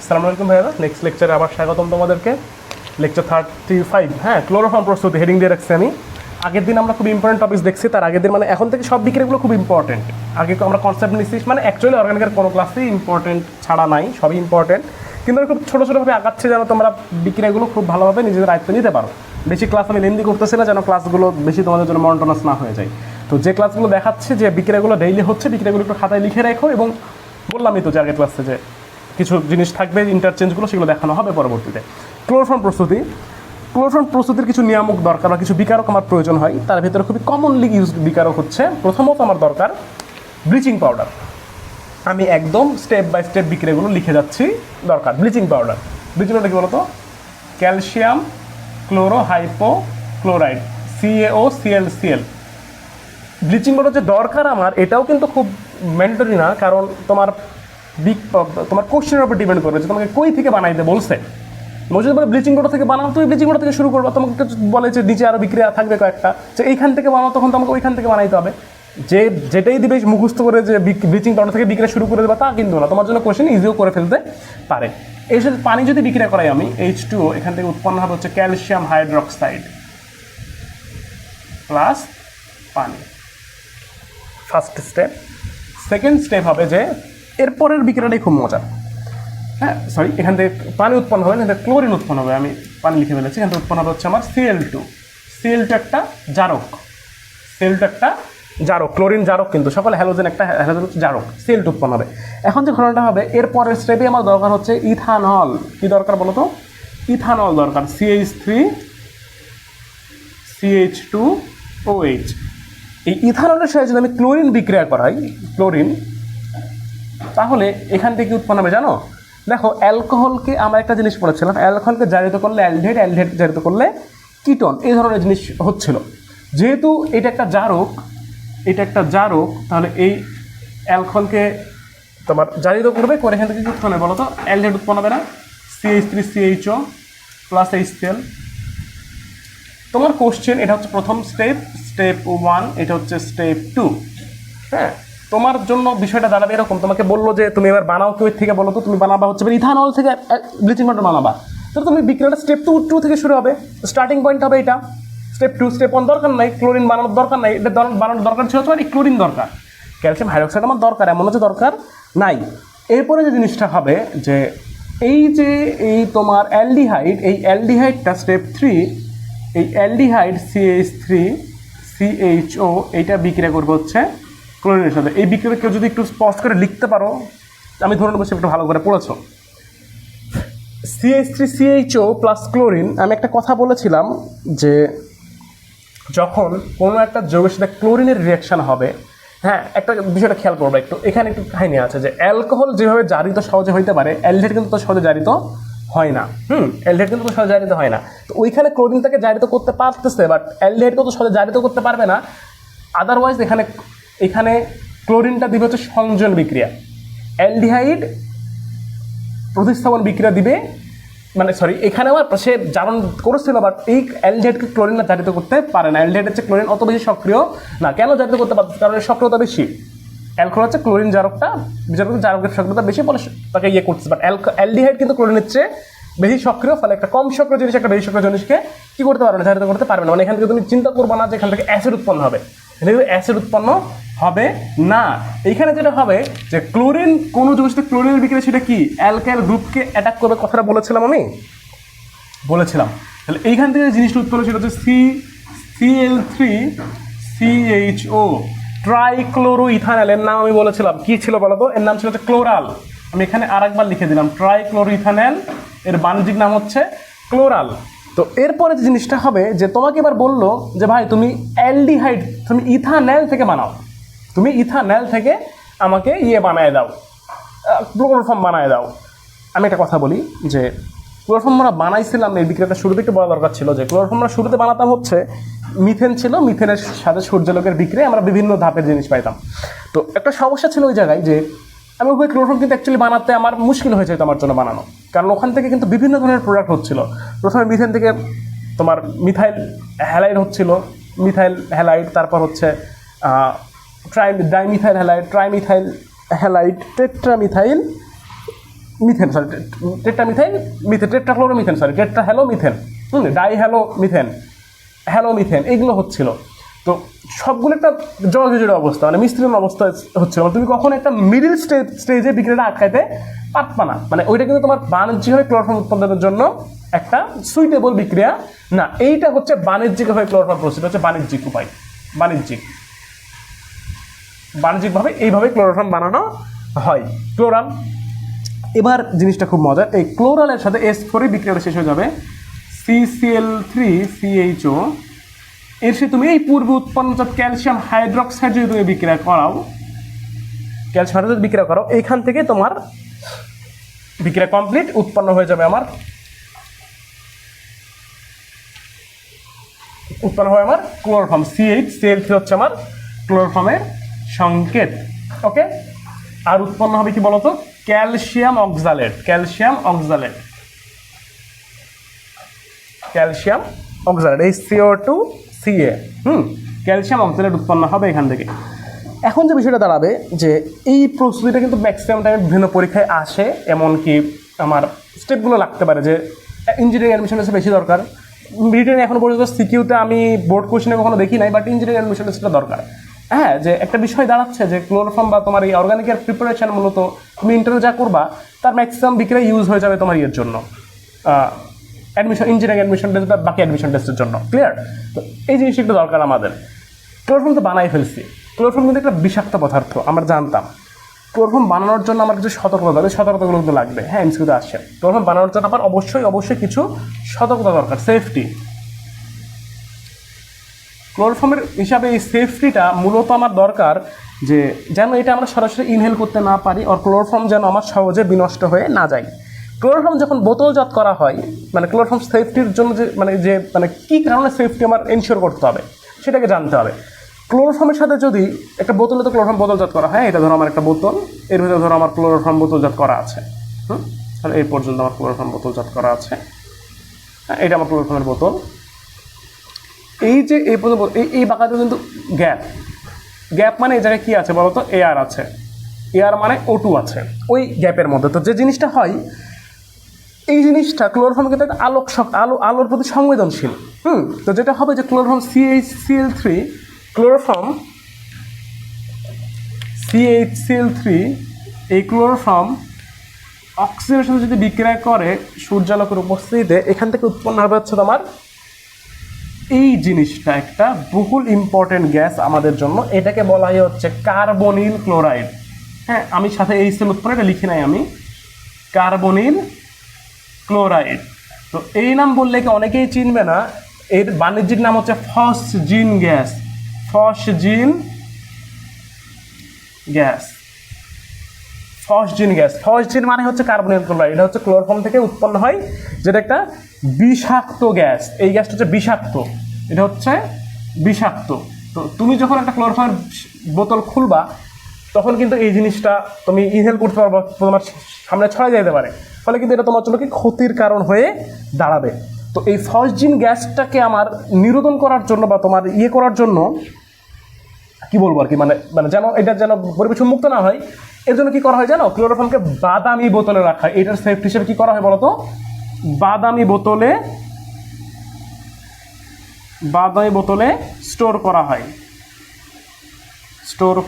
আসসালামু আলাইকুম ভাইয়া, নেক্সট লেকচারে আবার স্বাগতম তোমাদেরকে। লেকচার 35, হ্যাঁ, ক্লোরোফর্ম প্রস্তুতি হেডিং দিয়ে রাখছি আমি। আগের দিন আমরা খুব ইম্পর্টেন্ট টপিক দেখছি, তার আগের দিন মানে এখন থেকে সব বিক্রিয়াগুলো খুব ইম্পর্টেন্ট। আগে আমরা কনসেপ্ট নিচ্ছি, মানে অ্যাকচুয়ালি অর্গানিকের কোনো ক্লাসেই ইম্পর্টেন্ট ছাড়া নাই, সবই ইম্পর্টেন্ট, কিন্তু খুব ছোটো ছোটোভাবে আগাচ্ছে যেন তোমরা বিক্রিয়াগুলো খুব ভালোভাবে নিজেদের দায়িত্ব নিতে পারো। বেশি ক্লাস আমি লেন্দি করতেছি না, যেন ক্লাসগুলো বেশি তোমাদের জন্য মনোটোনাস না হয়ে যায়। তো যে ক্লাসগুলো দেখাচ্ছে যে বিক্রিয়াগুলো ডেইলি হচ্ছে, বিক্রিয়াগুলো একটু খাতায় লিখে রাখো, এবং বললামই তো যে আগের ক্লাসে যে কিছু জিনিস থাকবে ইন্টারচেঞ্জগুলো, সেগুলো দেখানো হবে পরবর্তীতে। ক্লোরোফর্ম প্রস্তুতির কিছু নিয়ামক দরকার বা কিছু বিকারক আমার প্রয়োজন হয়। তার ভিতরে খুবই কমনলি ইউজড বিকারক হচ্ছে, প্রথমত আমার দরকার ব্লিচিং পাউডার। আমি একদম স্টেপ বাই স্টেপ বিক্রিয়াগুলো লিখে যাচ্ছি। দরকার ব্লিচিং পাউডার। ব্লিচিং পাউডার কী বলতো? Calcium chlorohypochlorite, CaOClCl। Bleaching powder যে দরকার আমার, এটাও কিন্তু খুব ম্যান্ডেটরি না, কারণ তোমার কোশ্চেনের উপর ডিপেন্ড করবে যে তোমাকে কই থেকে বানাইতে বলছে। যদি বলে ব্লিচিং পাউডার থেকে বানাও, তুমি ব্লিচিং পাউডার থেকে শুরু করবা। তোমাকে বলে যে নিচে আরও বিক্রিয়া থাকবে কয়েকটা, যে এইখান থেকে বানাও, তখন তোমাকে ওইখান থেকে বানাইতে হবে। যেটাই দিবে মুখস্থ করে যে ব্লিচিং পাউডার থেকে বিক্রিয়া শুরু করে দেবা, তা কিন্তু না। তোমার জন্য কোশ্চেন ইজিও করে ফেলতে পারে। এর সাথে পানি যদি বিক্রিয়া করাই আমি, H2O, এখান থেকে উৎপন্ন হবে হচ্ছে ক্যালসিয়াম হাইড্রক্সাইড প্লাস পানি। First step. সেকেন্ড স্টেপ হবে যে এরপরের বিক্রিয়াটাই খুব মজার। হ্যাঁ, সরি, এখান থেকে পানি উৎপন্ন হবে, এখান থেকে ক্লোরিন উৎপন্ন হবে। আমি পানি লিখে ফেলেছি। এখান থেকে উৎপন্ন হবে হচ্ছে আমার Cl2 একটা জারক। ক্লোরিন জারক, কিন্তু সকলে হ্যালোজেন জারক। Cl2 উৎপন্ন হবে। এখন যে ঘটনাটা হবে, এরপরের স্টেপে আমার দরকার হচ্ছে ইথানল। কি দরকার বলো তো? ইথানল দরকার। CH3CH2OH। এই ইথানলের সাথে যদি আমি ক্লোরিন বিক্রিয়া করাই, তাহলে এখান থেকে উৎপন্ন হবে জানো? দেখো, অ্যালকোহলকে আমরা একটা জিনিস পড়েছিলাম, অ্যালকোহলকে জারিত করলে অ্যালডিহাইড জারিত করলে কিটোন, এই ধরনের জিনিস হচ্ছিল। যেহেতু এটা একটা জারক, তাহলে এই অ্যালকোহলকে তোমার জারিত করবে, করে এখান থেকে কি উৎপন্ন হবে বলো তো? অ্যালডিহাইড উৎপন্ন হবে না? CH3CHO plus HCl। তোমার কোশ্চেন, এটা হচ্ছে প্রথম স্টেপ 1, এটা হচ্ছে স্টেপ 2। হ্যাঁ, তোমার জন্য বিষয়টা দাঁড়াবে এরকম, তোমাকে বললো যে তুমি এবার বানাও, কেউ থেকে বলো তো তুমি বানাবা হচ্ছে ইথানল থেকে ব্লিচিং পাউডার বানাবা। তো তুমি বিক্রিয়াটা স্টেপ 2 থেকে শুরু হবে, স্টার্টিং পয়েন্ট হবে এটা। স্টেপ 2, স্টেপ 1 দরকার নাই, ক্লোরিন বানানোর দরকার নাই। এটা বানানোর দরকার ছিল তোমার এই ক্লোরিন দরকার, ক্যালসিয়াম হাইড্রক্সাইড আমার দরকার, এমন হচ্ছে দরকার নাই। এরপরে যে জিনিসটা হবে যে এই তোমার অ্যালডিহাইড, এই অ্যালডিহাইডটা স্টেপ 3, এই অ্যালডিহাইড CH3CHO এইটা বিক্রিয়া করবে হচ্ছে ক্লোরিনের সাথে। এই বিক্রিয়া কেউ যদি একটু স্পষ্ট করে লিখতে পারো, আমি ধরে নেবো একটু ভালো করে পড়েছো। CH3CHO plus chlorine. আমি একটা কথা বলেছিলাম যে যখন কোনো একটা যৌগের সাথে ক্লোরিনের রিয়াকশান হবে, হ্যাঁ, একটা বিষয়টা খেয়াল করবো একটু। এখানে একটু কাহিনী আছে যে অ্যালকোহল যেভাবে জারিত সহজে হইতে পারে, অ্যালডিহাইড কিন্তু তো সহজে জারিত হয় না। অ্যালডিহাইড কিন্তু সহজে জারিত হয় না। তো ওইখানে ক্লোরিনটাকে জারিত করতে পারতেছে, বাট অ্যালডিহাইডকে তো সহজে জারিত করতে পারবে না। আদারওয়াইজ এখানে ক্লোরিনটা দিবে হচ্ছে সংযোজন বিক্রিয়া, অ্যালডিহাইড প্রতিস্থাপন বিক্রিয়া দিবে। মানে সরি, এখানে আবার সে জারণ করেছিল, বাট এই অ্যালডিহাইডকে ক্লোরিন জারিত করতে পারে না। অ্যালডিহাইড হচ্ছে ক্লোরিন অত বেশি সক্রিয় না। কেন জারিত করতে পারছে? কারণ এর সক্রিয়তা বেশি। অ্যালকোহল হচ্ছে ক্লোরিন জারকের সক্রিয়তা বেশি, বলে তাকে করতেছে। বাট অ্যালডিহাইড কিন্তু ক্লোরিনের চেয়ে বেশি সক্রিয়, ফলে একটা কম সক্রিয় জিনিস একটা বেশি সক্রিয় জিনিসকে কি করতে পারবে না, জারিত করতে পারবে না। মানে এখান থেকে তুমি চিন্তা করবে না যে এখান থেকে অ্যাসিড উৎপন্ন হবে, অ্যাসিড উৎপন্ন হবে না। এইখানে যেটা হবে যে ক্লোরিন, কোনো যৌগের সাথে ক্লোরিনের বিক্রিয়া, সেটা কি অ্যালকাইল গ্রুপকে অ্যাটাক করবে, কথাটা বলেছিলাম। তাহলে এইখান থেকে জিনিসটা উৎপন্ন সেটা হচ্ছে Cl3CHO, ট্রাইক্লোরোইথানল। এর নাম আমি বলেছিলাম কি ছিল বলো তো? এর নাম ছিল হচ্ছে ক্লোরাল। আমি এখানে আরেকবার লিখে দিলাম, ট্রাইক্লোরোইথানল, এর বাণিজ্যিক নাম হচ্ছে ক্লোরাল। তো এরপরে যে জিনিসটা হবে যে তোমাকে এবার বললো যে ভাই তুমি অ্যালডিহাইড, তুমি ইথানল থেকে বানাও, তুমি ইথানল থেকে আমাকে বানায় দাও, ক্লোরোফর্ম বানায় দাও। আমি একটা কথা বলি যে ক্লোরোফর্ম আমরা বানাইছিলাম, এই বিক্রিয়াটা শুরুতে একটু বলা দরকার ছিল যে ক্লোরোফর্ম আমরা শুরুতে বানাতাম হচ্ছে মিথেন ছিল, মিথেনের সাথে সূর্যালোকের বিক্রিয়া আমরা বিভিন্ন ধাপের জিনিস পাইতাম। তো একটা সমস্যা ছিল ওই জায়গায় যে আমি ওই ক্লোরোফর্ম কিন্তু অ্যাকচুয়ালি বানাতে আমার মুশকিল হয়ে যেত আমার জন্য বানানো, কারণ ওখান থেকে কিন্তু বিভিন্ন ধরনের প্রোডাক্ট হচ্ছিল। প্রথমে মিথেন থেকে তোমার মিথাইল হ্যালাইড হচ্ছিল, মিথাইল হ্যালাইড, তারপর হচ্ছে dimethyl halide, trimethyl halide, tetramethyl methane, sorry tetramethyl methane, tetrachloromethane, sorry tetrahalomethane, dihalomethane, halomethane, এগুলো হচ্ছিল। তো সবগুলো একটা জড়জড় অবস্থা, মানে মিশ্রণ অবস্থা হচ্ছিল। তুমি কখনো একটা মিডিল স্টেজে বিক্রিয়াটা আটকাইতে পারবা না, মানে ওইটা কিন্তু তোমার বাণিজ্যিকভাবে ক্লোরোফর্ম উৎপাদনের জন্য একটা সুইটেবল বিক্রিয়া না। এইটা হচ্ছে বাণিজ্যিকভাবে ক্লোরোফর্ম প্রস্তুত হচ্ছে বাণিজ্যিক উপায়, বাণিজ্যিকভাবে এইভাবে ক্লোরোফর্ম বানানো হয়। ক্লোরাল, এবার জিনিসটা খুব মজার, এই ক্লোরালের সাথে S4 বিক্রিয়াটা শেষ হয়ে যাবে, CCl3CHO, এর সাথে তুমি এই পূর্বে উৎপন্ন ক্যালসিয়াম হাইড্রোক্সাইড যদি তুমি বিক্রিয়া করাও, ক্যালসিয়াম হাইড্রোক্সাইড বিক্রিয়া করাও, এইখান থেকে তোমার বিক্রিয়া কমপ্লিট, উৎপন্ন হয়ে যাবে আমার ক্লোরোফর্ম। CH, Cl3 হচ্ছে আমার ক্লোরোফর্মের সংকেত। ওকে, আর উৎপন্ন হবে কি বলতো, ক্যালসিয়াম অক্সালেট, এই CO2Ca, ক্যালসিয়াম অক্সালেট উৎপন্ন হবে এখান থেকে। এখন যে বিষয়টা দাঁড়াবে যে এই প্রস্তুতিটা কিন্তু ম্যাক্সিমাম টাইমে বিভিন্ন পরীক্ষায় আসে, এমনকি আমার স্টেপগুলো লাগতে পারে যে ইঞ্জিনিয়ারিং অ্যাডমিশন টেস্ট বেশি দরকার। ব্রিটেনে এখন পর্যন্ত সিকিউতে আমি বোর্ড কোশ্চেনে কখনো দেখি নাই, বাট ইঞ্জিনিয়ারিং অ্যাডমিশন টেস্টটা দরকার। হ্যাঁ, যে একটা বিষয় দাঁড়াচ্ছে যে ক্লোরোফর্ম বা তোমার এই অর্গানিকের প্রিপারেশন মূলত তুমি ইন্টারভিউ যা করবা তার ম্যাক্সিমাম বিক্রিয়া ইউজ হয়ে যাবে তোমার ইয়ের জন্য, ইঞ্জিনিয়ারিং অ্যাডমিশন টেস্ট বা বাকি অ্যাডমিশন টেস্টের জন্য। ক্লিয়ার? তো এই জিনিসটা একটু দরকার আমাদের। ক্লোরোফর্ম তো বানাই ফেলছি, ক্লোরোফর্ম কিন্তু একটা বিষাক্ত পদার্থ আমরা জানতাম। ক্লোরোফর্ম বানানোর জন্য আমার কিছু সতর্কতাগুলো কিন্তু লাগবে। হ্যাঁ, এমসিকিউতে আসছে, ক্লোরোফর্ম বানানোর জন্য আমার অবশ্যই কিছু সতর্কতা দরকার, সেফটি। ক্লোরোফর্মের হিসাবে এই সেফটিটা মূলত আমার দরকার যে যেন এটা আমরা সরাসরি ইনহেল করতে না পারি, আর ক্লোরোফর্ম যেন আমার সহজে বিনষ্ট হয়ে না যায়। ক্লোরোফর্ম যখন বোতলজাত করা হয়, মানে ক্লোরোফর্ম সেফটির জন্য যে কী কারণে সেফটি আমার এনশিওর করতে হবে সেটাকে জানতে হবে। ক্লোরোফর্মের সাথে যদি একটা বোতলে তো ক্লোরোফর্ম বোতলজাত করা হয়, এটা ধরো আমার একটা বোতল, এর ভিতরে ধরো আমার ক্লোরোফর্ম বোতলজাত করা আছে, তাহলে এই পর্যন্ত আমার ক্লোরোফর্ম বোতলজাত করা আছে, এটা আমার ক্লোরোফর্মের বোতল। এই যে এই পর্যন্ত এই বাঁকাতে কিন্তু গ্যাপ মানে এই জায়গায় কী আছে বলো তো, এয়ার আছে, এয়ার মানে O2 আছে ওই গ্যাপের মধ্যে। তো যে জিনিসটা হয়, এই জিনিসটা ক্লোরোফর্ম কিন্তু একটা আলোর প্রতি সংবেদনশীল। তো যেটা হবে যে ক্লোরোফর্ম CHCl3, এই ক্লোরোফর্ম অক্সিজেনের সাথে যদি বিক্রিয়া করে সূর্যালোকের উপস্থিতিতে, এখান থেকে উৎপন্ন হবে হচ্ছে তোমার এই জিনিসটা, একটা বহুল ইম্পর্টেন্ট গ্যাস আমাদের জন্য, এটাকে বলা হয় হচ্ছে কার্বনিল ক্লোরাইড। হ্যাঁ, আমি সাথে এই সেল উৎপন্ন এটা লিখে নাই আমি, কার্বনিল ক্লোরাইড। তো এই নাম বললে কি অনেকেই চিনবে না, এর বাণিজ্যিক নাম হচ্ছে ফসজিন গ্যাস, ফসজিন মানে হচ্ছে কার্বনিল ক্লোরাইড। এটা হচ্ছে ক্লোরোফর্ম থেকে উৎপন্ন হয়, যেটা একটা বিষাক্ত গ্যাস। এই গ্যাসটা হচ্ছে বিষাক্ত, এটা হচ্ছে বিষাক্ত। তো তুমি যখন একটা ক্লোরোফর্মের বোতল খুলবা তখন কিন্তু এই জিনিসটা তুমি ইনহেল করতে পারবো, তোমার সামনে ছড়াই যেতে পারে, ফলে কিন্তু এটা তোমার জন্য কি ক্ষতির কারণ হয়ে দাঁড়াবে। তো এই ফসজিন গ্যাসটাকে আমার নিরোধন করার জন্য বা তোমার করার জন্য কি বলবো আর কি, মানে যেন এটা যেন পরিবেশ মুক্ত না হয়, এর জন্য কি করা হয় জানো, ক্লোরোফর্মকে বাদামি বোতলে রাখা হয়। এটার সেফটি হিসেবে কি করা হয় বলতো, বাদামি বোতলে স্টোর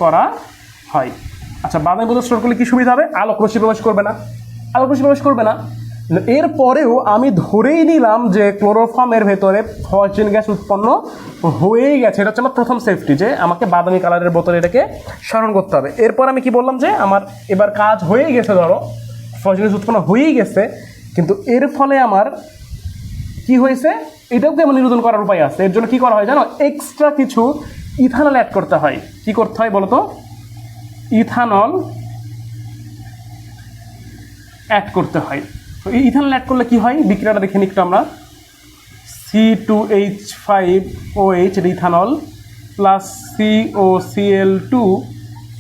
করা হয়। আচ্ছা, বাদামি বোতল স্টোর করলে কি সুবিধা হবে, আলোক রশ্মি প্রবেশ করবে না। এরপরেও আমি ধরেই নিলাম যে ক্লোরোফর্মের ভেতরে ফসজিন গ্যাস উৎপন্ন হয়েই গেছে। এটা হচ্ছে আমার প্রথম সেফটি, যে আমাকে বাদামি কালারের বোতলে এটাকে স্মরণ করতে হবে। এরপর আমি কি বললাম যে আমার এবার কাজ হয়েই গেছে, ধরো ফসজিন গ্যাস উৎপন্ন হয়েই গেছে, কিন্তু এর ফলে আমার কি হয়েছে এটাকে আমার নিরোধন করার উপায় আছে। এর জন্য কি করা হয় জানো, এক্সট্রা কিছু ইথানল অ্যাড করতে হয়। কি করতে হয় বলো তো, ইথানল অ্যাড করতে হয়। তো এই ইথানল অ্যাড করলে কি হয়, বিক্রিয়াটা দেখে নিই একটু আমরা। C2H5OH ইথানল প্লাস COCl2,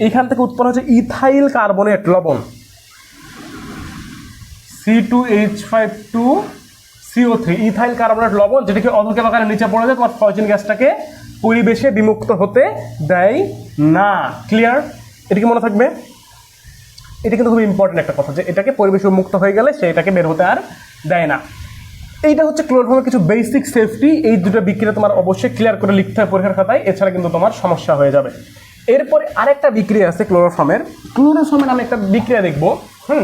এখান থেকে উৎপন্ন হচ্ছে ইথাইল কার্বনেট লবণ, C2H5CO3 ইথাইল কার্বনেট লবণ, যেটাকে অধঃক্ষেপ আকারে নিচে পড়ে যায়, তোমার ফসজিন গ্যাসটাকে পরিবেশে বিমুক্ত হতে দেয় না। ক্লিয়ার? এটা কি মনে থাকবে? এটা কিন্তু খুব ইম্পর্টেন্ট একটা কথা, যে এটাকে পরিবেশ মুক্ত হয়ে গেলে সে এটাকে বের হতে আর দেয় না। এইটা হচ্ছে ক্লোরোফর্মের কিছু বেসিক সেফটি। এই দুটো বিক্রিয়া তোমার অবশ্যই ক্লিয়ার করে লিখতে হবে পরীক্ষার খাতায়, এছাড়া কিন্তু তোমার সমস্যা হয়ে যাবে। এরপরে আরেকটা বিক্রিয়া আছে ক্লোরোফর্মের আমি একটা বিক্রিয়া দেখবো,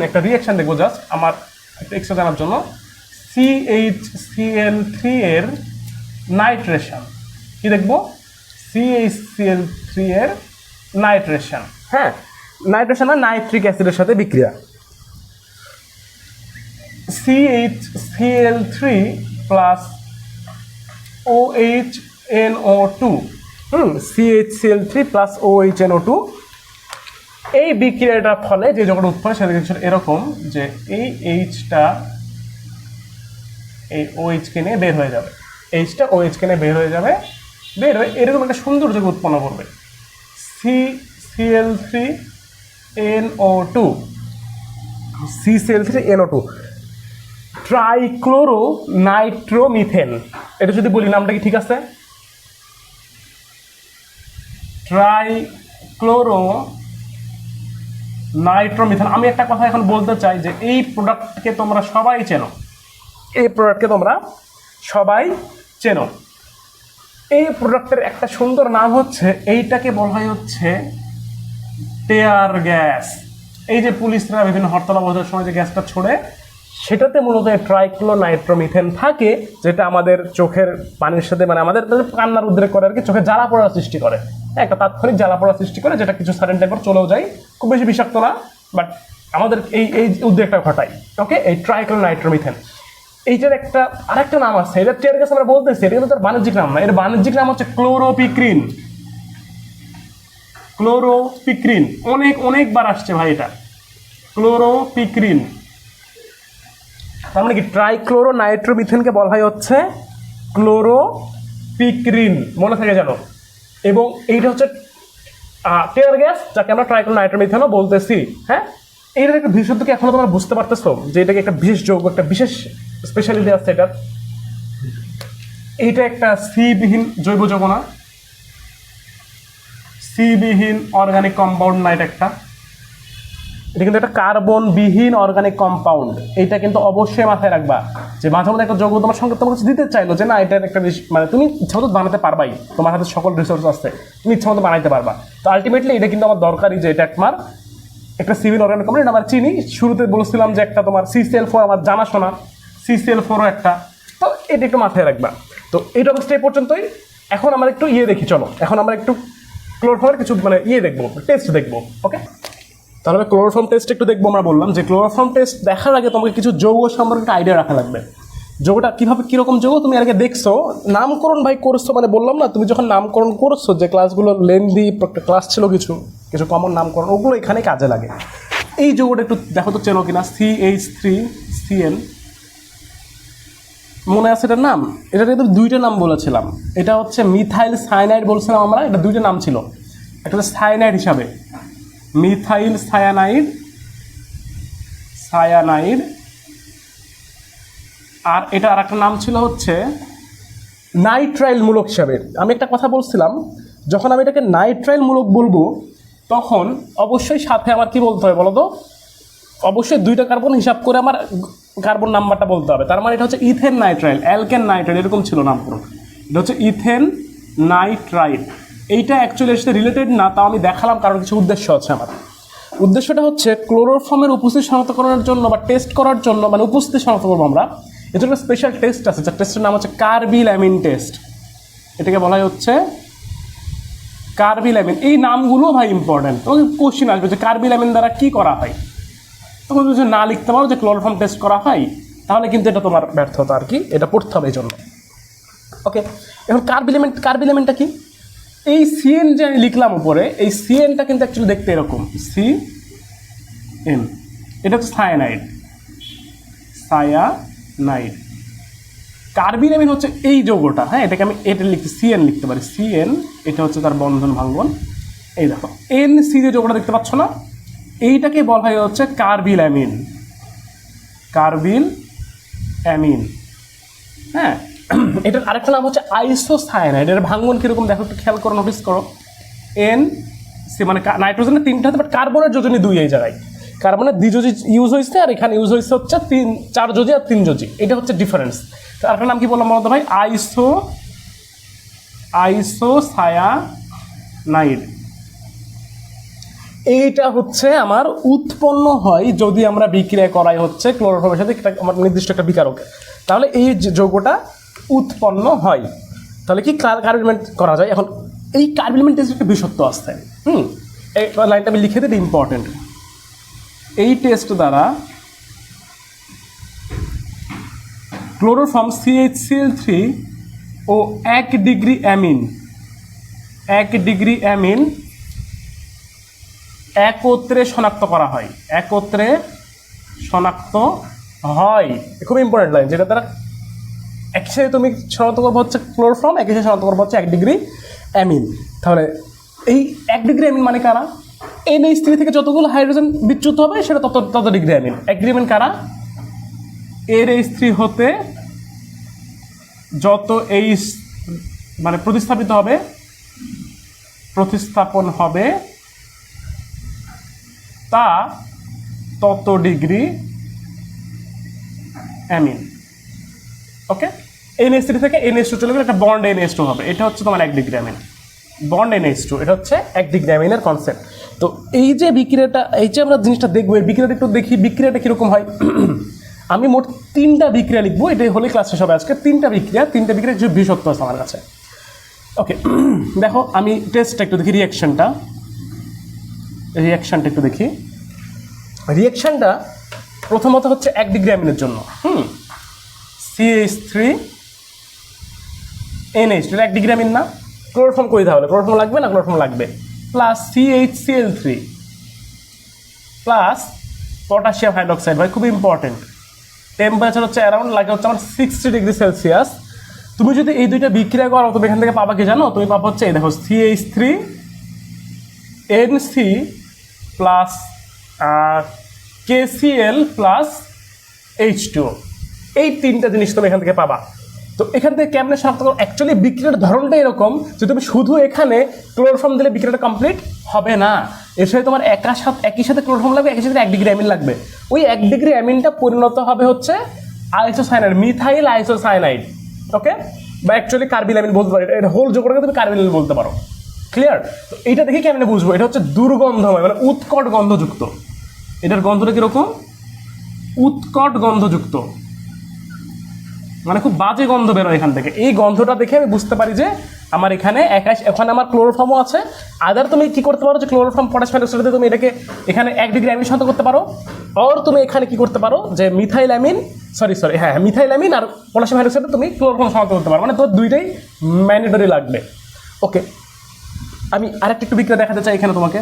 একটা রিয়াকশন দেখবো, জাস্ট আমার একটু এক্সট্রা জানার জন্য। CHCl3 এর নাইট্রেশন, কি দেখবো? CHCl3 এর নাইট্রেশন, হ্যাঁ, নাইট্রেশন আর নাইট্রিক অ্যাসিডের সাথে বিক্রিয়া। CHCl3 plus OHNO2, CHCl3 plus OHNO2, এই বিক্রিয়াটার ফলে যে যৌগটা উৎপন্ন সেটা কিছু এরকম, যে এই এইচটা এই OH-কে নিয়ে বের হয়ে যাবে, এইচটা OH-কে নিয়ে বের হয়ে যাবে, বের হয়ে এরকম একটা সুন্দর যৌগ উৎপন্ন করবে, CCl3NO2, CCl3NO2, ট্রাইক্লোরো নাইট্রোমিথেন। এটা যদি বলি নামটা কি ঠিক আছে? Trichloro nitromethane. আমি একটা কথা এখন বলতে চাই যে এই প্রোডাক্টকে তোমরা সবাই চেনো, এই প্রোডাক্টকে তোমরা সবাই চেনো। এই প্রোডাক্টের একটা সুন্দর নাম হচ্ছে, এইটাকে বলা হয় হচ্ছে টেয়ার গ্যাস। এই যে পুলিশরা বিভিন্ন হরতাল অবস্থার সময় যে গ্যাসটা ছোড়ে, সেটাতে মূলত ট্রাইক্লোনাইট্রোমিথেন থাকে, যেটা আমাদের চোখের পানির সাথে মানে আমাদের কান্নার উদ্রেক করে আর কি, চোখে জ্বালা পোড়া সৃষ্টি করে, একটা তাৎক্ষণিক জ্বালা পোড়া সৃষ্টি করে, যেটা কিছু সাডেন টাইম পর চলেও যায়, খুব বেশি বিষাক্ত না, বাট আমাদের এই এই উদ্রেকটা ঘটায়। ওকে, এই ট্রাইক্লোনাইট্রোমিথেন এইটার একটা আরেকটা নাম আছে, এটা টিয়ার গ্যাস আমরা বলতেছি, এটা কিন্তু তার বাণিজ্যিক নাম না, এর বাণিজ্যিক নাম হচ্ছে ক্লোরোপিক্রিন। ক্লোরোপিক্রিন অনেকবার আসছে ভাই, এটা ক্লোরোপিক্রিন। তার মানে কি ট্রাইক্লোরো নাইট্রোমিথেনকে বলা হয় হচ্ছে ক্লোরোপিক্রিন, মনে থাকে জানো। এবং এইটা হচ্ছে টিয়ার গ্যাস, যাকে আমরা ট্রাইক্লোরো নাইট্রোমিথেনও বলতেছি। হ্যাঁ, এইটার একটা বিশেষত্ব কি এখনো তোমরা বুঝতে পারতেছো, যে এটাকে একটা বিশেষ যৌগ, একটা বিশেষ স্পেশালিটি আছে এটার। এইটা একটা সি-বিহীন জৈব যৌগ না, সি-বিহীন অর্গানিক কম্পাউন্ড না, এটা কিন্তু একটা কার্বন বিহীন অর্গানিক কম্পাউন্ড। এইটা কিন্তু অবশ্যই মাথায় রাখবা, যে মাঝে মধ্যে একটা যৌগ তোমার সঙ্গে তোমার কাছে দিতে চাইলো, যে না এটার একটা মানে তুমি ইচ্ছা মতো বানাতে পারবাই, তোমার হাতে সকল রিসোর্স আছে, তুমি ইচ্ছা মতো বানাইতে পারবা। তো আলটিমেটলি এটা কিন্তু আমার দরকারি, যে এটা আমার একটা সিভিল অর্গানিক কম্পাউন্ড। আমার চিনি, শুরুতে বলেছিলাম যে একটা তোমার CCl4 আমার জানাশোনা, CCl4ও একটা, তো এটা একটু মাথায় রাখবা। তো এই টপিকটা এই পর্যন্তই। এখন আমরা একটু দেখি, চলো এখন আমরা একটু ক্লোরোফর্মের কিছু মানে দেখবো, টেস্ট দেখবো। ওকে, তাহলে ক্লোরোফর্ম টেস্ট একটু দেখবো। আমরা বললাম যে ক্লোরোফর্ম টেস্ট দেখার আগে তোমাকে কিছু যৌগ সম্পর্কে একটা আইডিয়া রাখা লাগবে, যৌগটা কীভাবে কীরকম যৌগ তুমি আগে দেখছো, নামকরণ ভাই করছো, মানে বললাম না, তুমি যখন নামকরণ করছো, যে ক্লাসগুলো লেন্দি ক্লাস ছিল, কিছু কিছু কমন নামকরণ, ওগুলো এখানে কাজে লাগে। এই যৌগটা একটু দেখো তো চেনো কিনা, CH3Cl, মনে আছে এটার নাম? এটা কিন্তু দুইটা নাম বলেছিলাম, এটা হচ্ছে মিথাইল সায়ানাইড বলছিলাম আমরা, এটা দুইটা নাম ছিল, একটা হচ্ছে সায়ানাইড হিসাবে মিথাইল সায়ানাইড, আর এটা আর একটা নাম ছিল হচ্ছে নাইট্রাইল মূলক হিসাবে। আমি একটা কথা বলছিলাম, যখন আমি এটাকে নাইট্রাইল মূলক বলবো, তখন অবশ্যই সাথে আমার কি বলতে হবে বলো তো? অবশ্যই দুইটা কার্বন হিসাব করে আমার কার্বন নাম্বারটা বলতে হবে। তার মানে এটা হচ্ছে ইথেন নাইট্রাইল, অ্যালকেন নাইট্রাইল, এরকম ছিল নামকরণ। এটা হচ্ছে ইথেন নাইট্রাইল। এইটা অ্যাকচুয়ালি এর সাথে রিলেটেড না, তাও আমি দেখালাম, কারণ কিছু উদ্দেশ্য আছে আমার। উদ্দেশ্যটা হচ্ছে ক্লোরোফর্মের উপস্থিতি শনাক্তকরণের জন্য বা টেস্ট করার জন্য, মানে উপস্থিতি শনাক্ত করবো আমরা, এর জন্য স্পেশাল টেস্ট আছে, যার টেস্টের নাম হচ্ছে কার্বিলামিন টেস্ট। এটাকে বলা হচ্ছে কার্বিলামিন। এই নামগুলো ভাই ইম্পর্টেন্ট, তোমাকে কোশ্চিন আসবে যে কার্বিলামিন দ্বারা কি করা হয়, তখন তুমি যদি না লিখতে পারো যে ক্লোরোফর্ম টেস্ট করা হয়, তাহলে কিন্তু এটা তোমার ব্যর্থতা আর কি, এটা পড়তে হবে এই জন্য। ওকে, এখন কার্বিলামিনটা কি? এই CN যে আমি লিখলাম উপরে, এই CNটা কিন্তু অ্যাকচুয়ালি দেখতে এরকম, CN, এটা হচ্ছে সায়ানাইড। কার্বিলামিন হচ্ছে এই যৌগটা, হ্যাঁ, এটাকে আমি এটা লিখতে CN লিখতে পারি, CN, এটা হচ্ছে তার বন্ধন ভাঙ্গন। এই দেখো NC যে যৌগটা দেখতে পাচ্ছ না, এইটাকে বলা হয় হচ্ছে কার্বিলামিন, হ্যাঁ। এটার আরেকটা নাম হচ্ছে আইসোসায়ানাইড। এর ভাঙ্গন কিরকম দেখো, একটু খেয়াল করো, নোটিস করো। NC মানে নাইট্রোজেনের 3টা হাতে, বাট কার্বনের যোজনী 2 এই জায়গায়। কার্বনের দ্বিযোজি ইউজ হয়েছে আর এখানে ইউজ হয়েছে হচ্ছে 4 যোজি আর 3 যোজি, এটা হচ্ছে ডিফারেন্স। তো আরেকটা নাম কি বললাম বলতো ভাই, আইসোসায়ানাইড। এইটা হচ্ছে আমার উৎপন্ন হয় যদি আমরা বিক্রিয়া করাই হচ্ছে ক্লোরোফর্মের সাথে আমার নির্দিষ্ট একটা বিকারকে, তাহলে এই যৌগটা উৎপন্ন হয়। তাহলে কি কার্ব এলিমেন্ট করা যায়। এখন এই কার্ব এলিমেন্ট টেস্টের একটা বিশেষত্ব আসছে, এই লাইনটা আমি লিখে দিই, ইম্পর্টেন্ট। এই টেস্ট দ্বারা ক্লোরোফর্ম CH3 ও 1 ডিগ্রি অ্যামিন একত্রে শনাক্ত করা হয়, একত্রে শনাক্ত হয়। খুব ইম্পর্টেন্ট লাইন, যেটা দ্বারা একই সাথে তুমি শনাক্ত করবো হচ্ছে ক্লোরোফর্ম, একই সাথে শনাক্ত করবো হচ্ছে 1 ডিগ্রি অ্যামিন। তাহলে এই 1 ডিগ্রি অ্যামিন মানে কারা, NH3 থেকে যতগুলো হাইড্রোজেন বিচ্যুত হবে সেটা তত ডিগ্রি অ্যামিন। 1 ডিগ্রি অ্যামিন কারা, NH3 হতে যত H মানে প্রতিস্থাপন হবে তা তত ডিগ্রি অ্যামিন। ওকে, NH3 থেকে NH2 চলে গেলে একটা বন্ড NH2 হবে, এটা হচ্ছে তোমার 1 ডিগ্রি অ্যামিন, বন্ড NH2, এটা হচ্ছে 1 ডিগ্রি অ্যামিনের কনসেপ্ট। তো এই যে বিক্রিয়াটা, এই যে আমরা জিনিসটা দেখবো, এই বিক্রিয়াটা একটু দেখি বিক্রিয়াটা কিরকম হয়। আমি মোট 3টা বিক্রিয়া লিখবো, এটাই হলে ক্লাস শেষ হবে আজকে। 3টা বিক্রিয়া কিছু বিশেষত্ব আছে আমার কাছে। ওকে, দেখো আমি টেস্টটা একটু দেখি, রিয়াকশনটা একটু দেখি। রিয়াকশনটা প্রথমত হচ্ছে 1 ডিগ্রি অ্যামিনের জন্য CH3 NH2, 1 ডিগ্রি অ্যামিন না, ক্লোরোফর্ম কই তাহলে, ক্লোরোফর্ম লাগবে না, ক্লোরোফর্ম লাগবে, plus CHCl3 plus potassium hydroxide. ভাই খুব ইম্পর্টেন্ট, টেম্পারেচার হচ্ছে অ্যারাউন্ড লাগে হচ্ছে আমার 60 ডিগ্রি সেলসিয়াস। তুমি যদি এই দুইটা বিক্রিয়া করো তুমি এখান থেকে পাবা কি জানো, তুমি পাবো হচ্ছে এই দেখো CH3 NC plus KCl plus H2O, এই 3টা জিনিস তুমি এখান থেকে পাবা। তো এখান থেকে কেমনে শনাক্ত করো, অ্যাকচুয়ালি বিক্রিয়ার ধরনটা এরকম যে তুমি শুধু এখানে ক্লোরোফর্ম দিলে বিক্রিয়াটা কমপ্লিট হবে না, এর সাথে তোমার একই সাথে ক্লোরোফর্ম লাগবে, একই সাথে 1 ডিগ্রি অ্যামিন লাগবে। ওই 1 ডিগ্রি অ্যামিনটা পরিণত হবে হচ্ছে আইসোসায়ানাইড, মিথাইল আইসোসায়ানাইড। ওকে, বা অ্যাকচুয়ালি কার্বিল অ্যামিন বলতে পারো, এটা হোল যোগটাকে তুমি কার্বিল অ্যামিন বলতে পারো। ক্লিয়ার? তো এইটা দেখে কেমনে বুঝবো, এটা হচ্ছে দুর্গন্ধময় মানে উৎকট গন্ধযুক্ত। এটার গন্ধটা কিরকম, উৎকট গন্ধযুক্ত, মানে খুব বাজে গন্ধ বেরোয় এখান থেকে। এই গন্ধটা দেখে আমি বুঝতে পারি যে আমার এখানে ওখানে আমার ক্লোরোফর্মও আছে। আদার তুমি কি করতে পারো যে ক্লোরোফর্ম পটাশ হাইড্রোক্সাইড তুমি এটাকে এখানে 1 ডিগ্রি অ্যামিন শনাক্ত করতে পারো, আর তুমি এখানে কি করতে পারো যে মিথাইল অ্যামিন মিথাইল অ্যামিন আর পটাশিয়াম হাইড্রোক্সাইড তুমি ক্লোরোফর্ম শনাক্ত করতে পারো, মানে তোর দুইটাই ম্যান্ডেটরি লাগবে। ওকে, আমি আরেকটা একটু বিক্রিয়া দেখাতে চাই এখানে তোমাকে।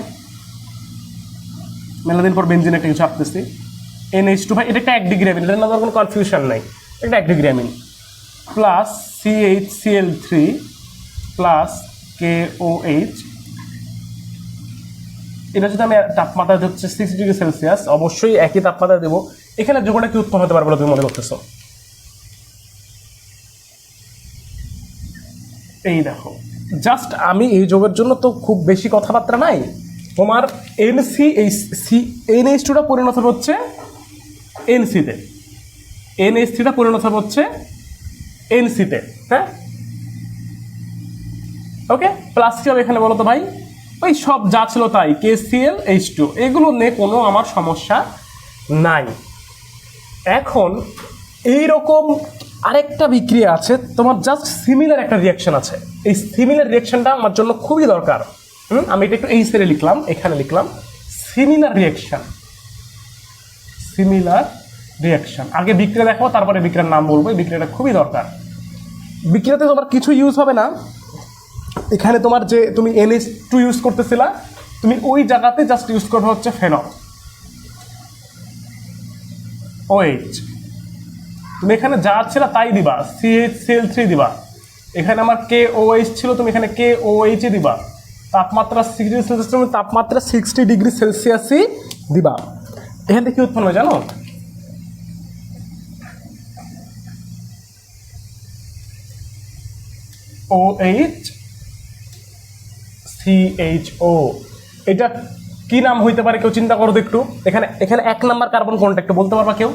মেলাদিন পর বেনজিন একটা কিছু আঁকতেছি, NH2 ভাই এটা একটা 1 ডিগ্রি অ্যামিন, এটা না কোনো কনফিউশন নাই, এটা 1 degree amine plus CHCl3 plus KOH। এটা যদি আমি তাপমাত্রা হচ্ছে 60 ডিগ্রি সেলসিয়াস, অবশ্যই একই তাপমাত্রা দেবো। এখানে যৌগটা কি উৎপন্ন হতে পারবে বলে তুমি মনে করতেছো? এই দেখো, জাস্ট আমি এই যৌগের জন্য তো খুব বেশি কথাবার্তা নাই, তোমার NH2টা পরিণত হচ্ছে NC-তে, NH3টা পরিণত হচ্ছে NC-তে। হ্যাঁ, ওকে, প্লাস কি হবে এখানে বলো তো ভাই, ওই সব যা ছিল তাই, KCl H2, এগুলো নিয়ে কোনো আমার সমস্যা নাই। এখন এইরকম আরেকটা বিক্রিয়া আছে, তোমার জাস্ট সিমিলার একটা রিয়াকশন আছে, এই সিমিলার রিয়াকশনটা আমার জন্য খুবই দরকার। আমি এটা একটু এই সেরে লিখলাম, এখানে লিখলাম সিমিলার রিয়াকশন। আগে বিক্রিয়া দেখাবো, তারপরে বিক্রিয়ার নাম বলবো, এই বিক্রিয়াটা খুবই দরকার। বিক্রিয়াতে তোমার কিছু ইউজ হবে না, এখানে তোমার যে তুমি NH2 ইউজ করতেছিলা, তুমি ওই জায়গাতে জাস্ট ইউজ করবে হচ্ছে ফেনল OH। তুমি এখানে যা ছিল তাই দিবা, CHCl3 দিবা, এখানে আমার KOH ছিল, তুমি এখানে KOH দিবা, তাপমাত্রা 60 ডিগ্রি সেলসিয়াস, তুমি তাপমাত্রা 60 ডিগ্রি সেলসিয়াসই দিবা। এখান থেকে কি উৎপন্ন হয় জানো, OH CHO। এটা কি নাম হইতে পারে কেউ চিন্তা করো তো একটু। এখানে এখানে 1 নাম্বার কার্বন কোনটা একটু বলতে পারবা কেউ?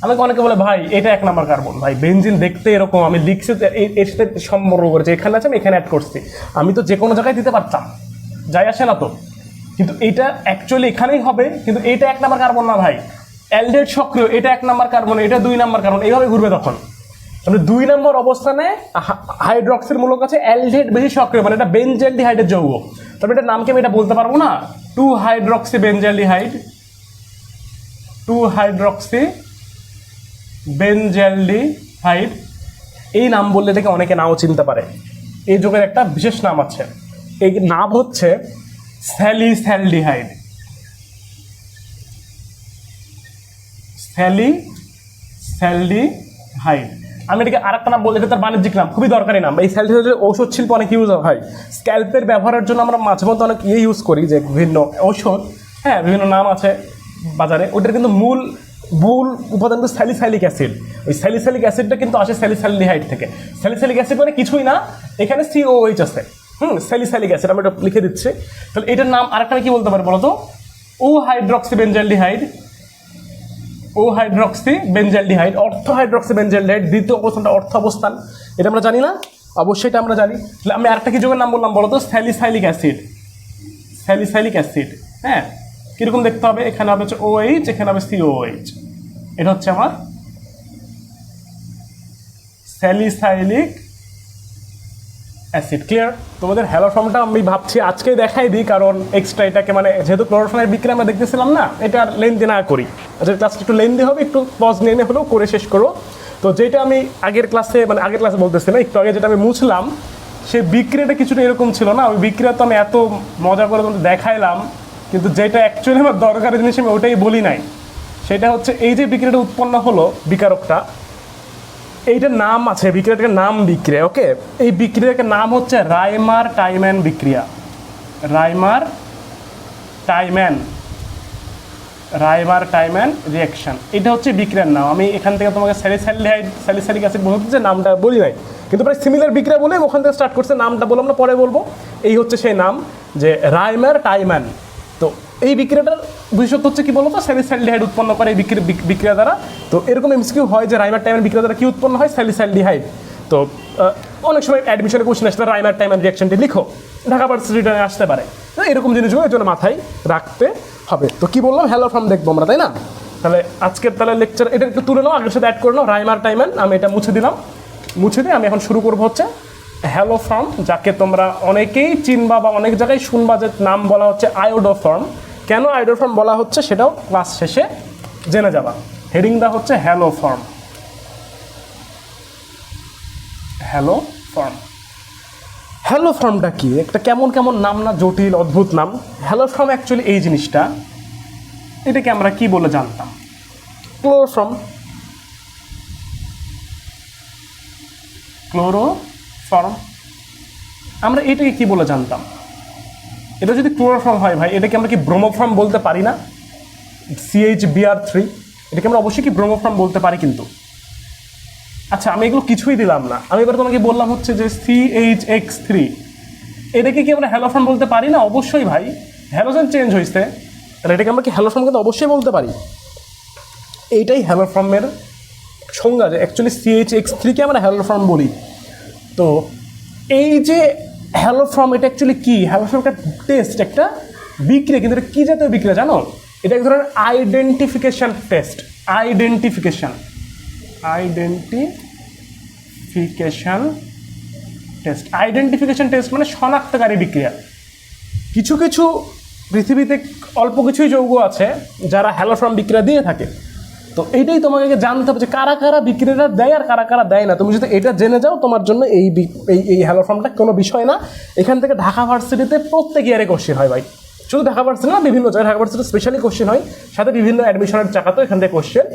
আমাকে অনেকে বলে ভাই এটা 1 নাম্বার কার্বন। ভাই বেনজিন দেখতে এরকম, আমি লিখছি এর সাথে সম্পর্ক করেছি, এখানে আছে আমি এখানে অ্যাড করছি, আমি তো যে কোনো জায়গায় দিতে পারতাম, যাই আসে না তো। কিন্তু এটা অ্যাকচুয়ালি এখানেই হবে, কিন্তু এটা 1 নাম্বার কার্বন না ভাই। অ্যালডেড সক্রিয়, এটা 1 নাম্বার কার্বন, এটা 2 নাম্বার কার্বন, এইভাবে ঘুরবে তখন। মানে 2 নম্বর অবস্থানে হাইড্রক্সির মূলক আছে, অ্যালডেড বেশি সক্রিয়, মানে এটা বেনজালডিহাইডের যৌগ। তবে এটার নামকে আমি এটা বলতে পারবো না, 2 হাইড্রক্সি বেনজালডিহাইড, 2 হাইড্রক্সি বেনজালডিহাইড। এই নাম বললে এটাকে অনেকে নাও চিনতে পারে। এই যৌগের একটা বিশেষ নাম আছে, এই নাম হচ্ছে স্যালিস্যালডিহাইড। স্যালিস্যালডিহাইড। আমি এটাকে আরেকটা নাম বলতে, এটা তার বাণিজ্যিক নাম, খুবই দরকারি নাম। এই স্যালিস্যালডিহাইড ঔষধ শিল্প অনেক ইউজ হয়, স্ক্যাল্পের ব্যবহারের জন্য আমরা মাঝে মধ্যে অনেক ইউজ করি, যে বিভিন্ন ঔষধ, হ্যাঁ বিভিন্ন নাম আছে বাজারে। ওটার কিন্তু মূল উপাদান কিন্তু স্যালিসাইলিক অ্যাসিড। ওই স্যালিসাইলিক অ্যাসিডটা কিন্তু আসে স্যালিস্যালডিহাইড থেকে। স্যালিসাইলিক অ্যাসিড মানে কিছুই না, এখানে COOH আছে, স্যালিসাইলিক অ্যাসিড, আমি এটা লিখে দিচ্ছি। তাহলে এটার নাম আরেকটা কি বলতে পারি বলো তো? ও হাইড্রক্সি বেনজালডিহাইড, ও হাইড্রক্সি বেনজালডিহাইড, অর্থ হাইড্রক্সি বেনজালডিহাইড, দ্বিতীয় অবস্থানটা অর্থ অবস্থান, এটা আমরা জানি না? অবশ্যই এটা আমরা জানি। তাহলে আমি আরেকটা কি যৌগের নাম বললাম বলো তো? Salicylic acid, salicylic acid. হ্যাঁ, কিরকম দেখতে হবে? এখানে হবে হচ্ছে OH, এখানে হবে COOH, এটা হচ্ছে আমার স্যালিসাইলিক অ্যাসিড। ক্লিয়ার? তোমাদের হ্যালো ফর্মটা আমি ভাবছি আজকে দেখাই দিই, কারণ এক্সট্রা এটাকে মানে যেহেতু ক্লোরোফর্মের বিক্রিয়া আমরা দেখতেছিলাম না, এটা আর লেন্দি না করি। আচ্ছা, ক্লাসটা একটু লেন্দি হবে, একটু পজ নিয়ে হলেও করে শেষ করো। তো যেটা আমি আগের ক্লাসে বলতেছি না, একটু আগে যেটা আমি মুছলাম, সেই বিক্রিয়াটা কিছুটা এরকম ছিল না। ওই বিক্রিয়া তো আমি এত মজা করে তোমাদের দেখাইলাম, কিন্তু যেটা অ্যাকচুয়ালি আমার দরকারি জিনিস আমি ওটাই বলি নাই। সেটা হচ্ছে এই যে বিক্রিয়াটা উৎপন্ন হলো, বিকারকটা, এইটার নাম আছে, বিক্রিয়াটার নাম বিক্রিয়া। ওকে, এই বিক্রিয়াটার নাম হচ্ছে রাইমার টাইম্যান বিক্রিয়া। রাইমার টাইম্যান রিঅ্যাকশন, এটা হচ্ছে বিক্রিয়ার নাম। আমি এখান থেকে তোমাকে স্যালিসাইলিক অ্যাসিড বলতে যে নামটা বলি নাই, কিন্তু প্রায় সিমিলার বিক্রিয়া বলে ওখান থেকে স্টার্ট করছে, নামটা বললাম না, পরে বলবো। এই হচ্ছে সেই নাম, যে রাইমার টাইম্যান। তো এই বিক্রিয়াটার বিশেষত্ব হচ্ছে কি বলতো? স্যালিসাইলডিহাইড উৎপন্ন করে এই বিক্রিয়া দ্বারা। তো এরকম এমসিকিউ হয় যে রাইমার টাইম্যান বিক্রিয়া দ্বারা কি উৎপন্ন হয়? স্যালিসাইলডিহাইড। তো অনেক সময় অ্যাডমিশনে কোশ্চেন আসলে রাইমার টাইম্যান রিঅ্যাকশনটি লিখো, ঢাকা ভার্সিটিতে আসতে পারে। এরকম জিনিসগুলো এর জন্য মাথায় রাখতে হবে। তো কি বললাম, হ্যালো ফর্ম দেখবো আমরা, তাই না? তাহলে আজকের লেকচার এটা একটু তুলে নাও, আগের সাথে অ্যাড করে নাও, রাইমার টাইম্যান। আমি এটা মুছে দিলাম, মুছে দিয়ে আমি এখন শুরু করবো হচ্ছে হ্যালো ফর্ম, যাকে তোমরা অনেকেই চিনবা বা অনেক জায়গায় শুনবা যে নাম বলা হচ্ছে আয়োডোফর্ম। কেন আয়োডোফর্ম বলা হচ্ছে সেটাও ক্লাস শেষে জেনে যাবা। হেডিংটা হচ্ছে hello form. Hello form, hello ফর্মটা কি? একটা কেমন কেমন নাম না, জটিল অদ্ভুত নাম। হ্যালো ফর্ম অ্যাকচুয়ালি এই জিনিসটা, এটাকে আমরা কি বলে জানতাম? ক্লোরোফর্ম। ক্লোরোফর্ম, আমরা এটাকে কি বলে জানতাম? এটা যদি ক্লোরোফর্ম হয় ভাই, এটাকে আমরা কি ব্রোমোফর্ম বলতে পারি না? CHBr3, এটাকে আমরা অবশ্যই কি ব্রোমোফর্ম বলতে পারি কিন্তু। আচ্ছা, আমি এগুলো কিছুই দিলাম না, আমি এবার তোমাকে বললাম হচ্ছে যে CHX3, এটাকে কি আমরা হ্যালোফর্ম বলতে পারি না? অবশ্যই ভাই, হ্যালোজেন চেঞ্জ হয়েছে, তাহলে এটাকে আমরা কি হ্যালোফর্ম কিন্তু অবশ্যই বলতে পারি। এইটাই হ্যালোফর্মের সংজ্ঞা, যে অ্যাকচুয়ালি CHX3কে আমরা হ্যালোফর্ম বলি। তো এই যে হ্যালোফর্ম, এটা অ্যাকচুয়ালি কি? হ্যালোফর্ম একটা টেস্ট, একটা বিক্রিয়া, কিন্তু এটা কী জাতীয় বিক্রিয়া জানো? এটা এক ধরনের আইডেন্টিফিকেশন টেস্ট। আইডেন্টিফিকেশন টেস্ট মানে শনাক্তকারী বিক্রিয়া। কিছু কিছু পৃথিবীতে অল্প কিছুই যৌগ আছে যারা হ্যালোফর্ম বিক্রিয়া দিয়ে থাকে। তো এইটাই তোমাকে জানতে হবে যে কারা কারা বিক্রিয়াটা দেয় আর কারা কারা দেয় না। তুমি যদি এটা জেনে যাও, তোমার জন্য এই হ্যালোফর্মটা কোনো বিষয় না। এখান থেকে ঢাকা ভার্সিটিতে প্রত্যেক ইয়ারে কোশ্চেন হয় ভাই, শুধু ঢাকা ভার্সিটি না, বিভিন্ন জায়গায় ঢাকা ভার্সিটি স্পেশালি কোশ্চেন হয়, সাথে বিভিন্ন অ্যাডমিশনের চাকাতেও এখান থেকে কোশ্চেন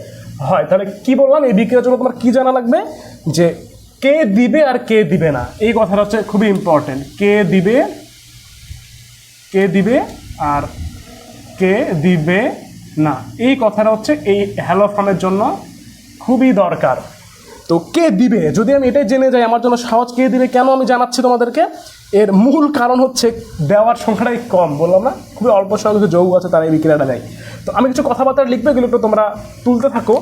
হয়। তাহলে কি বললাম, এই বিক্রিয়ার জন্য তোমার কি জানা লাগবে? যে কে দিবে আর কে দিবে না, এই কথাটা হচ্ছে খুবই ইম্পর্টেন্ট। কে দিবে আর কে দিবে না, এই কথাটা হচ্ছে এই হ্যালোফর্মের জন্য খুবই দরকার। তো কে দিবে, যদি আমি এটাই জেনে যাই আমার জন্য সহজ। কে দিবে কেন আমি জানাচ্ছি তোমাদেরকে। এর মূল কারণ হচ্ছে দেওয়ার সংখ্যাটাই কম, বললাম না, খুবই অল্প সংখ্যক যৌগ আছে তারা এই বিক্রিয়াটা দেয়। তো আমি কিছু কথাবার্তা লিখবে, এগুলো একটু তোমরা তুলতে থাকো।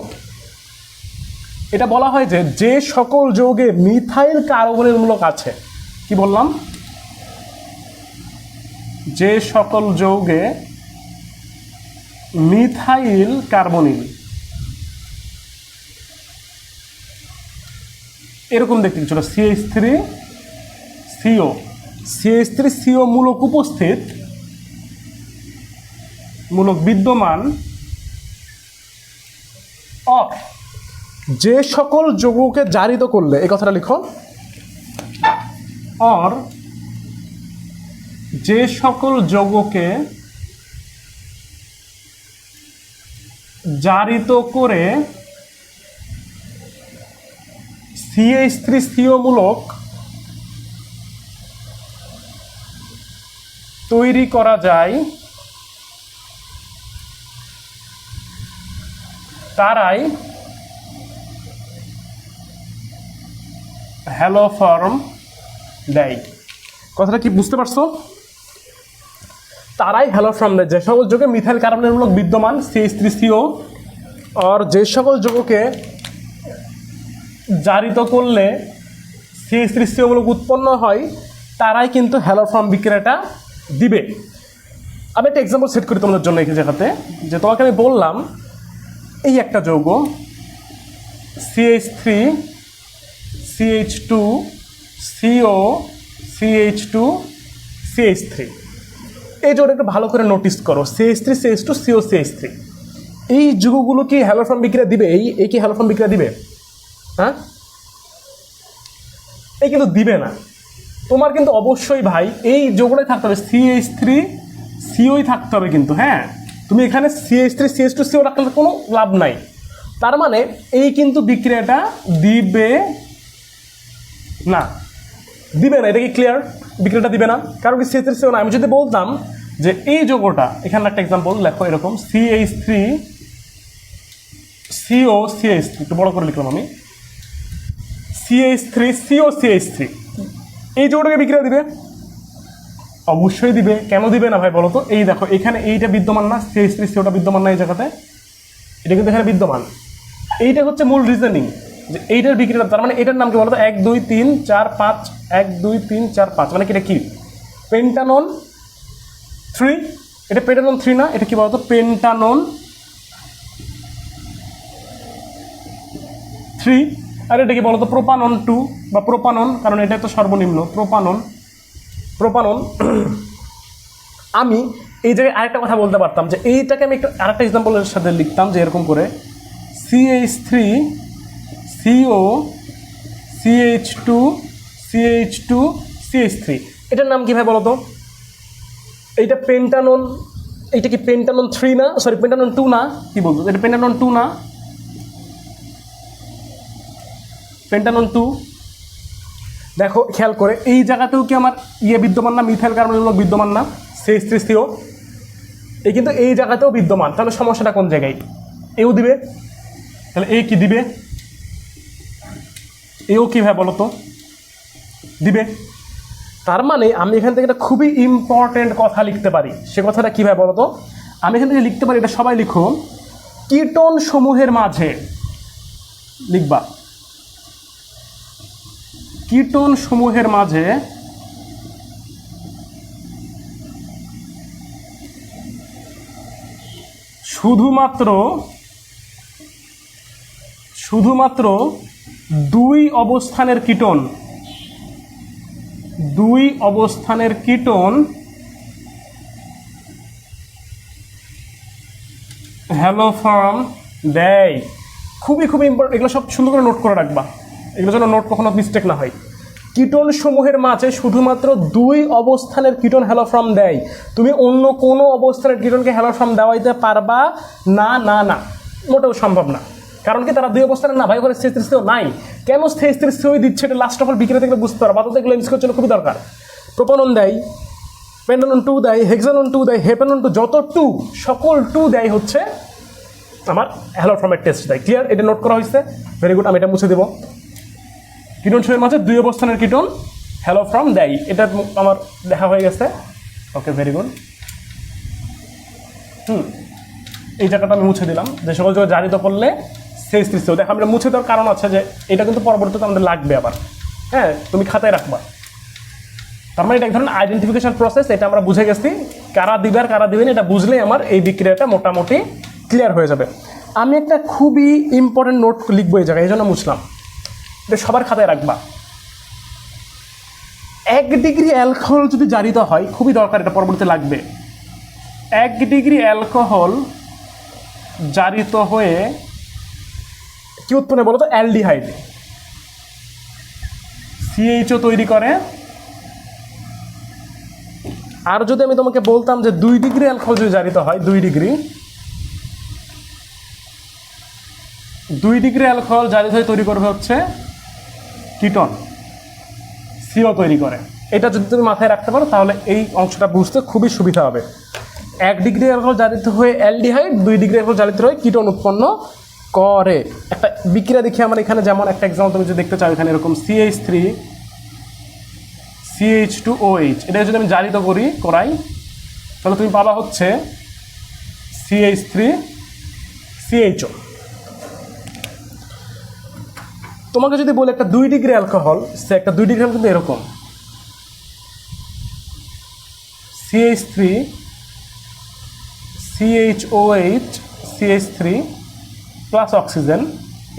এটা বলা হয় যে যে সকল যৌগে মিথাইল কার্বনের মূলক আছে, কি বললাম, যে সকল যৌগে মিথাইল কার্বনিল, এরকম দেখতে কিছু CH3CO মূলক উপস্থিত, মূলক বিদ্যমান, যে সকল যৌগকে জারিত করলে, এই কথাটা লিখো, और যে সকল যৌগকে জারিত করে CH3CO মূলক তৈরি করা যায় তারাই হ্যালোফর্ম দেয়। কথাটা কি বুঝতে পারছো? তারাই হ্যালোফর্ম দেয়, যে সকল যৌগে মিথাইল কার্বনের মূলক বিদ্যমান CH3CO, আর যে সকল যৌগকে জারিত করলে CH3CO মূলক উৎপন্ন হয় তারাই কিন্তু হ্যালোফর্ম বিক্রিয়াটা দিবে। আমি একটা এক্সাম্পল সেট করি তোমাদের জন্য এই জায়গাতে, যে তোমাকে আমি বললাম এই একটা যৌগ CH3 CH2 CO CH2 CH3, এই যৌগটা একটু ভালো করে নোটিস করো, CH3 CH2 CO CH3, এই যৌগগুলো কি হ্যালোফর্ম বিক্রিয়া দিবে? এই কি হ্যালোফর্ম বিক্রিয়া দিবে? হ্যাঁ, এই কিন্তু দিবে না। তোমার কিন্তু অবশ্যই ভাই এই যৌগটাই থাকতে হবে, CH3COই থাকতে হবে কিন্তু। হ্যাঁ, তুমি এখানে CH3 CH2 CO রাখলে কোনো লাভ নাই। তার মানে এই কিন্তু বিক্রিয়াটা দিবে না, এটা কি ক্লিয়ার? বিক্রিয়াটা দিবে না, কারণ কি CH3CO না। আমি যদি বলতাম যে এই যৌগটা, এখানে একটা এক্সাম্পল লেখো এরকম CH3CO CH3, একটু বড় করে লিখলাম আমি, CH3CO CH3, এই যৌগটাকে বিক্রিয়া দিবে? অবশ্যই দিবে। কেন দিবে না ভাই বলো তো? এই দেখো এখানে এইটা বিদ্যমান না, CH3COটা বিদ্যমান না এই জায়গাতে, এটা কিন্তু এখানে বিদ্যমান। এইটা হচ্ছে মূল রিজনিং যে এইটার বিক্রিয়া। তার মানে এটার নাম কি বলো তো? 1 2 3 4 5, 1 2 3 4 5, মানে এটা কি? পেন্টানন 3। এটা পেন্টানন 3 না, এটা কি বলো তো? পেন্টানন 3। আর এটা কি বলো তো? প্রোপানন 2 বা প্রোপানন, কারণ এটা তো সর্বনিম্ন প্রোপানন। আমি এই জায়গায় আরেকটা কথা বলতে পারতাম যে এইটাকে আমি একটু আরেকটা এক্সাম্পলের সাথে লিখতাম, যে এরকম করে CH3CO CH2 CH3, এটার নাম কি ভাই বলো তো? এইটা পেন্টানন, এইটা কি পেন্টানন 3 না, সরি পেন্টানন 2 না, কি বলতো? এটা পেন্টানন 2 না, পেন্টানন 2। দেখো খেয়াল করে এই জায়গাতেও কি আমার বিদ্যমান না, মিথাইল কার্বনের মূলক বিদ্যমান না, CH3CO, এই কিন্তু এই জায়গাতেও বিদ্যমান। তাহলে সমস্যাটা কোন জায়গায়? এও দিবে, তাহলে এ কি দিবে? এও কি ভাই বলো তো? দিবে। তার মানে আমি এখান থেকে একটা খুবই ইম্পর্টেন্ট কথা লিখতে পারি। সে কথাটা কি ভাই বলো তো? আমি এখান থেকে লিখতে পারি, এটা সবাই লিখো, কিটোন সমূহের মাঝে লিখবা, কিটোন সমূহের মাঝে শুধুমাত্র দুই অবস্থানের কিটোন হ্যালোফর্ম দেয়। খুবই ইম্পর্টেন্ট, এগুলো সব সুন্দর করে নোট করে রাখবা, এগুলো যেন নোট কখনো মিস্টেক না হয়। কিটোন সমূহের মাঝে শুধুমাত্র দুই অবস্থানের কিটোন হ্যালোফর্ম দেয়। তুমি অন্য কোনো অবস্থানের কিটোনকে হ্যালোফর্ম দেওয়াইতে পারবা না, মোটেও সম্ভব না। কারণ কি? তারা দুই অবস্থানের না ভাই, ওখানে CH3CO নাই। কেন CH3CO দিচ্ছে এটা লাস্ট অফ অল বিক্রিয়া থেকে বুঝতে পারো। বাতাতে এগুলো এমসিকিউর জন্য খুবই দরকার। প্রোপানন দেয়, পেন্টানন 2 দেয়, হেক্সানন 2 দেয়, হেপানন 2, যত 2 সকল 2 দেয় হচ্ছে আমার হ্যালোফর্মের টেস্ট দেয়। ক্লিয়ার? এটা নোট করা হয়েছে, ভেরি গুড। আমি এটা মুছে দেবো। কিটোন সমূহের মাঝে দুই অবস্থানের কিটোন হ্যালো ফ্রম দেয়, এটা আমার দেখা হয়ে গেছে। ওকে, ভেরি গুড। এই জায়গাটা আমি মুছে দিলাম, যে সকল জায়গায় জারিত করলে CH3CO। দেখো আমরা মুছে দেওয়ার কারণ আছে যে এটা কিন্তু পরবর্তীতে আমাদের লাগবে আবার, হ্যাঁ, তুমি খাতায় রাখবা। তার মানে এটা এক ধরনের আইডেন্টিফিকেশন প্রসেস, এটা আমরা বুঝে গেছি কারা দিবে আর কারা দিবেন, এটা বুঝলেই আমার এই বিক্রিয়াটা মোটামুটি ক্লিয়ার হয়ে যাবে। আমি একটা খুবই ইম্পর্টেন্ট নোট লিখবো এই জায়গায়, এই জন্য মুছলাম, এটা সবার খাতায় রাখবা। 1 ডিগ্রি অ্যালকোহল যদি জারিত হয়, খুবই দরকার, এটা পরবর্তীতে লাগবে। 1 ডিগ্রি অ্যালকোহল জারিত হয়ে কি উৎপন্ন বলো তো? অ্যালডিহাইড, CHO তৈরি করে। আর যদি আমি তোমাকে বলতাম যে 2 ডিগ্রি অ্যালকোহল যদি জারিত হয়, 2 ডিগ্রি অ্যালকোহল জারিত হয়ে তৈরি করবে হচ্ছে কিটোন, CO তৈরি করে। এটা যদি তুমি মাথায় রাখতে পারো তাহলে এই অংশটা বুঝতে খুবই সুবিধা হবে। 1 ডিগ্রি অ্যালকোহল জারিত হয়ে অ্যালডিহাইড, 2 ডিগ্রি অ্যালকোহল জারিত হয়ে কিটোন উৎপন্ন করে। একটা বিক্রিয়া দেখি আমার এখানে, যেমন একটা এক্সাম্পল তুমি যদি দেখতে চাও, এখানে এরকম CH3 CH2OH, এটা যদি আমি জারিত করাই তাহলে তুমি পাবা হচ্ছে CH3 CHO। তোমাকে যদি বলে একটা 2 ডিগ্রি অ্যালকোহল, সে একটা 2 ডিগ্রি কিন্তু এরকম CH3 CHOH CH3 plus oxygen.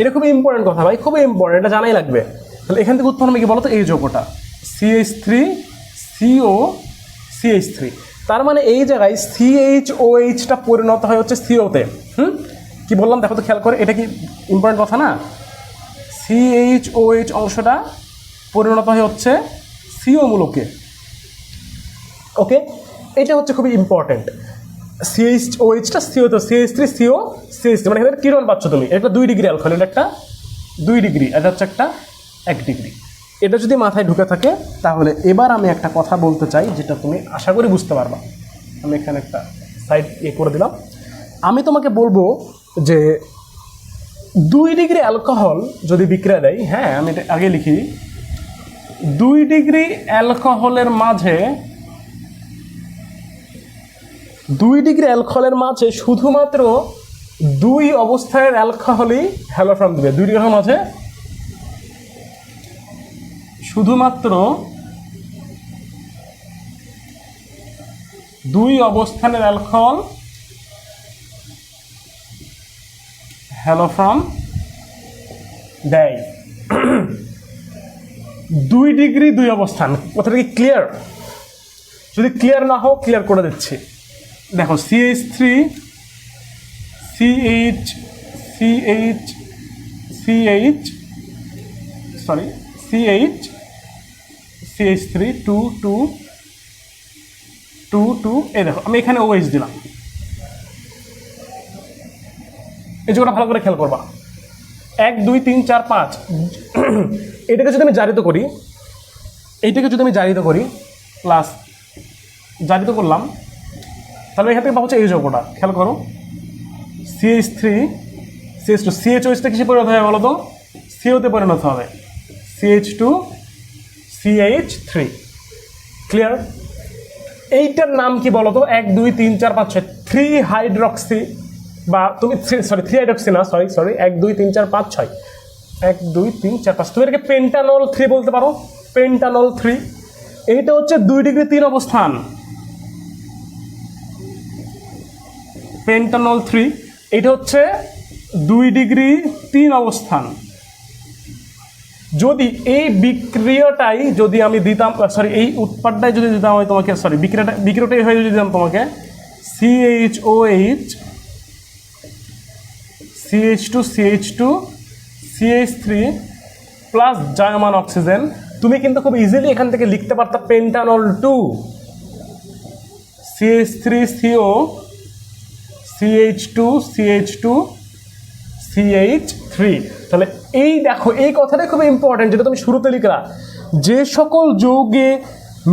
এটা খুবই ইম্পর্টেন্ট কথা ভাই, খুবই ইম্পর্টেন্ট, এটা জানাই লাগবে। তাহলে এখান থেকে উৎপন্ন হবে কি বলো তো? এই যৌগটা CH3 CO CH3। তার মানে এই জায়গায় CHOH-টা পরিণত হয় হচ্ছে CO-তে। কি বললাম দেখো তো, খেয়াল করে, এটা কি ইম্পর্টেন্ট কথা না? CHOH অংশটা পরিণত হয় হচ্ছে CO মূলকে। ওকে, এটা হচ্ছে খুবই ইম্পর্টেন্ট। CHOH-টা CO-তে, CH3 CO CH3, মানে এখানে কিরণ পাচ্ছ তুমি। এটা 2 ডিগ্রি অ্যালকোহল, এটা একটা 2 ডিগ্রি, এটা হচ্ছে একটা 1 ডিগ্রি। এটা যদি মাথায় ঢুকে থাকে তাহলে এবার আমি একটা কথা বলতে চাই, যেটা তুমি আশা করি বুঝতে পারবা। আমি এখানে একটা সাইড করে দিলাম। আমি তোমাকে বলবো যে 2 ডিগ্রি অ্যালকোহল যদি বিক্রিয়া দেয়, হ্যাঁ আমি এটা আগে লিখি, 2 ডিগ্রি অ্যালকোহলের মাঝে, 2 ডিগ্রি অ্যালকোহলের মাঝে শুধুমাত্র 2 অবস্থানের অ্যালকোহলই হ্যালোফ্রম দিবে। 2 ডিগ্রির মাঝে শুধুমাত্র 2 অবস্থানের অ্যালকোহল হ্যালোফ্রম দেয়। 2 ডিগ্রি 2 অবস্থান, কথাটা কি ক্লিয়ার? যদি ক্লিয়ার না হোক, ক্লিয়ার করে দিচ্ছি। দেখো CH3 CH3 2 2 2 2, এই দেখো আমি এখানে OH দিলাম। এই জায়গাটা ভালো করে খেয়াল করবা। 1 2 3 4 5, এটাকে যদি আমি জারিত করি, এইটাকে যদি আমি জারিত করি, প্লাস জারিত করলাম, তাহলে এখান থেকে পাবো হচ্ছে এই যৌগটা। খেয়াল করো, CH3 CH2, CHOH-টা কিসে পরিণত হবে বলো তো? CO-তে পরিণত হবে, CH2 CH3। ক্লিয়ার? এইটার নাম কি বলো তো? 1 2 3 4 5 6, 3 হাইড্রক্সি, বা তুমি 3 হাইড্রক্সি না, সরি 1 2 3 4 5 6, 1 2 3 4 5, তুমি এটাকে পেন্টানল 3 বলতে পারো, পেন্টানল 3। এইটা হচ্ছে 2 ডিগ্রি 3 অবস্থান, পেন্টানল 3। এটা হচ্ছে 2 ডিগ্রি 3 অবস্থান। যদি এই বিক্রিয়াটাই যদি আমি দিতাম, এই উৎপাদটাই যদি দিতাম আমি তোমাকে, বিক্রিয়াটাই হয়ে যদি দিতাম তোমাকে CHOH CH2 CH2 CH3 plus জায়মান oxygen, তুমি কিন্তু খুব ইজিলি এখান থেকে লিখতে পারতা পেন্টানল 2 CH3CO CH2 CH2 CH3। তাহলে এই দেখো, এই কথাটাই খুব ইম্পর্টেন্ট, যেটা তুমি শুরুতে লিখলা, যে সকল যৌগে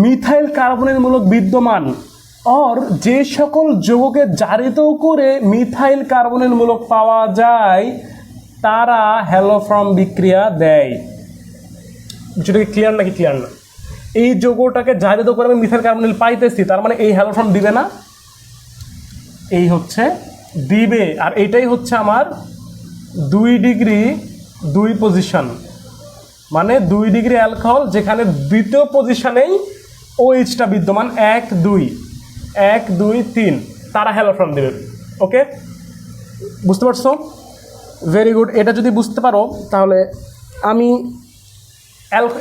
মিথাইল কার্বনের মূলক বিদ্যমান, और যে সকল যৌগকে জারিত করে মিথাইল কার্বনের মূলক পাওয়া যায় তারা হ্যালোফর্ম বিক্রিয়া দেয়। বিষয়টা কি ক্লিয়ার নাকি ক্লিয়ার না? এই যৌগটাকে জারিত করে আমি মিথাইল কার্বনিল পাইতেছি, তার মানে এই হ্যালোফর্ম দিবে না, এই হচ্ছে দিবে। আর এটাই হচ্ছে আমার 2 ডিগ্রি 2 পজিশন, মানে 2 ডিগ্রি অ্যালকোহল, যেখানে দ্বিতীয় পজিশনেই OH-টা বিদ্যমান, 1 2 1 2 3, তারা হ্যালোফর্ম দেবে। ওকে, বুঝতে পারছো? Very good. এটা যদি বুঝতে পারো তাহলে আমি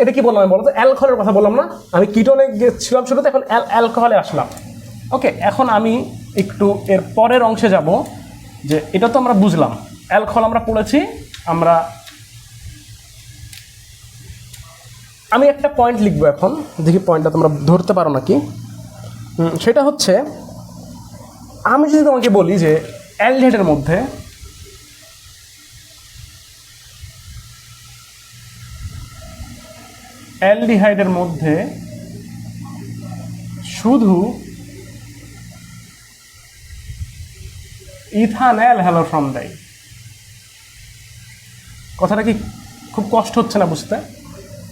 এটা কি বললাম, আমি বলো তো অ্যালকোহলের কথা বললাম না, আমি কিটোনে গেছিলাম শুরুতে, এখন অ্যালকোহলে আসলাম। ওকে, এখন আমি একটু এর পরের অংশে যাব, যে এটা তো আমরা বুঝলাম, অ্যালকোহল আমরা পড়েছি। আমি একটা পয়েন্ট লিখবো এখন, দেখি পয়েন্টটা তোমরা ধরতে পারো নাকি। সেটা হচ্ছে, আমি যদি তোমাকে বলি যে অ্যালডিহাইডের মধ্যে শুধু ইথানল হ্যালোফর্ম দেয়, কথাটা কি খুব কষ্ট হচ্ছে না বুঝতে?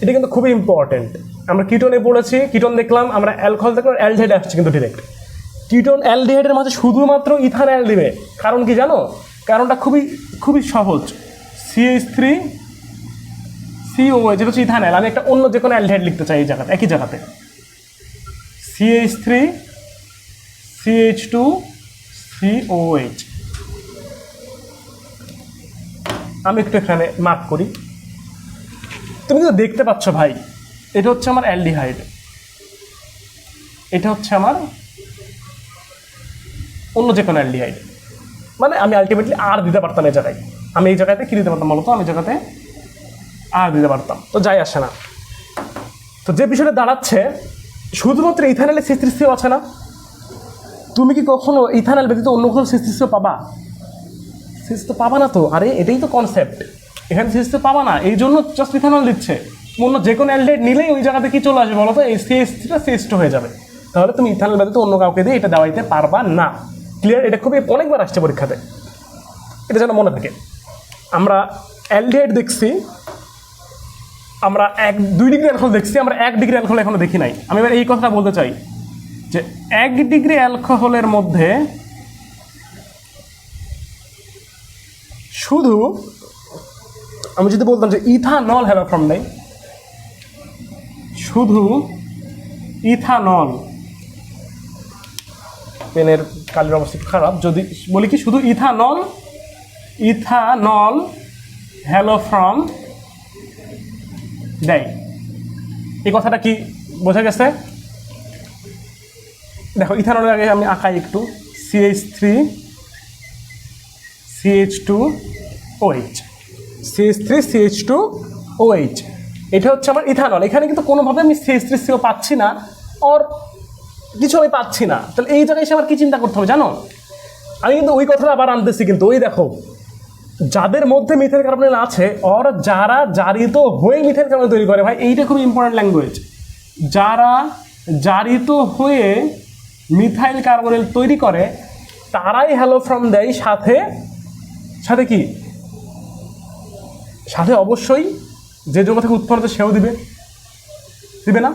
এটা কিন্তু খুবই ইম্পর্টেন্ট। আমরা কিটোনে পড়েছি, কিটোন দেখলাম, আমরা অ্যালকোহল দেখলাম, অ্যালডিহাইড আসছে কিন্তু ডিরেক্ট। কিটোন অ্যালডিহাইডের মাঝে শুধুমাত্র ইথানল দিবে, কারণ কি জানো? কারণটা খুবই খুবই সহজ। CH3COH, যেটা হচ্ছে ইথানল। আমি একটা অন্য যে কোনো অ্যালডিহাইড লিখতে চাই এই জায়গাতে, একই জায়গাতে CH3CH2COH। আমি একটু এখানে মার্ক করি, তুমি কিন্তু দেখতে পাচ্ছ ভাই, এটা হচ্ছে আমার অ্যালডিহাইড, এটা হচ্ছে আমার অন্য যে কোনো অ্যালডিহাইড। মানে আমি আলটিমেটলি আর দিতে পারতাম এই জায়গায়, আমি এই জায়গাতে কী দিতে পারতাম বলতো, আমি এই জায়গাতে আর দিতে পারতাম, তো যাই আসে না। তো যে বিষয়টা দাঁড়াচ্ছে, শুধুমাত্র ইথানলে CH3CO আছে না, তুমি কি কখনো ইথানল ব্যতীত অন্য কোনো CH3CO পাবা? CH তো পাবা না তো। আরে এটাই তো কনসেপ্ট, এখানে CH তো পাবা না, এই জন্য জাস্ট ইথানল দিচ্ছে। অন্য যে কোনো অ্যালডিহাইড নিলেই ওই জায়গাতে কি চলে আসবে বলো তো, এই CH3টা CH2 হয়ে যাবে। তাহলে তুমি ইথানল ব্যতীত অন্য কাউকে দিয়ে এটা দেওয়াইতে পারবা না। ক্লিয়ার? এটা খুবই অনেকবার আসছে পরীক্ষাতে, এটা যেন মনে থাকে। আমরা অ্যালডিহাইড দেখছি, আমরা 2 ডিগ্রি অ্যালকোহল দেখছি, আমরা 1 ডিগ্রি অ্যালকোহল এখনো দেখি নাই। আমি এবার এই কথাটা বলতে চাই যে 1 ডিগ্রি অ্যালকোহলের মধ্যে শুধু, আমি যদি বলতাম যে ইথানল হ্যালোফর্ম নেই, শুধু ইথানল, পেনের কালির অবস্থা খারাপ, যদি বলি কি শুধু ইথানল হ্যালোফর্ম দেয়, এই কথাটা কি বোঝা গেছে? দেখো, ইথানলের আগে আমি আঁকাই একটু, CH3CH2OH, CH3CH2OH, এটা হচ্ছে আমার ইথানল। এখানে কিন্তু কোনোভাবে আমি CH3CO পাচ্ছি না, আর কিছু আমি পাচ্ছি না। তাহলে এই জায়গায় এসে আমার কি চিন্তা করতে হবে জানো? আমি কিন্তু ওই কথাটা আবার আনতেছি, কিন্তু ওই দেখো, যাদের মধ্যে মিথাইল কার্বনিল আছে, আর যারা জারিত হয়ে মিথাইল কার্বনিল তৈরি করে, ভাই এইটা খুব ইম্পর্টেন্ট ল্যাঙ্গুয়েজ। যারা জারিত হয়ে মিথাইল কার্বনিল তৈরি করে তারাই হ্যালোফর্ম দেয়, সাথে সাথে কি, সাথে অবশ্যই যে যৌগ থেকে উৎপন্ন হচ্ছে সেও দিবে না?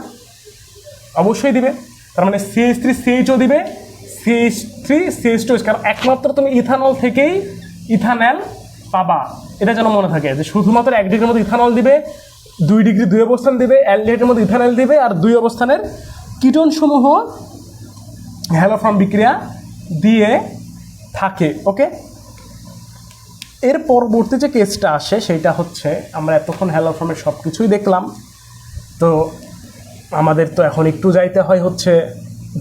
অবশ্যই দিবে। তার মানে CH3CHO দিবে, CH3CH2, কারণ একমাত্র তুমি ইথানল থেকেই ইথানল পাবা। এটা যেন মনে থাকে যে শুধুমাত্র 1 ডিগ্রির মধ্যে ইথানল দিবে, 2 ডিগ্রি 2 অবস্থান দিবে, অ্যালডিহাইডের মধ্যে ইথানল দিবে, আর 2 অবস্থানের কিটোন সমূহ হ্যালোফর্ম বিক্রিয়া দিয়ে থাকে। ওকে, এর পরবর্তী যে কেসটা আসে সেটা হচ্ছে, আমরা এতক্ষণ হ্যালোফর্মের সব কিছুই দেখলাম, তো আমাদের তো এখন একটু যাইতে হয় হচ্ছে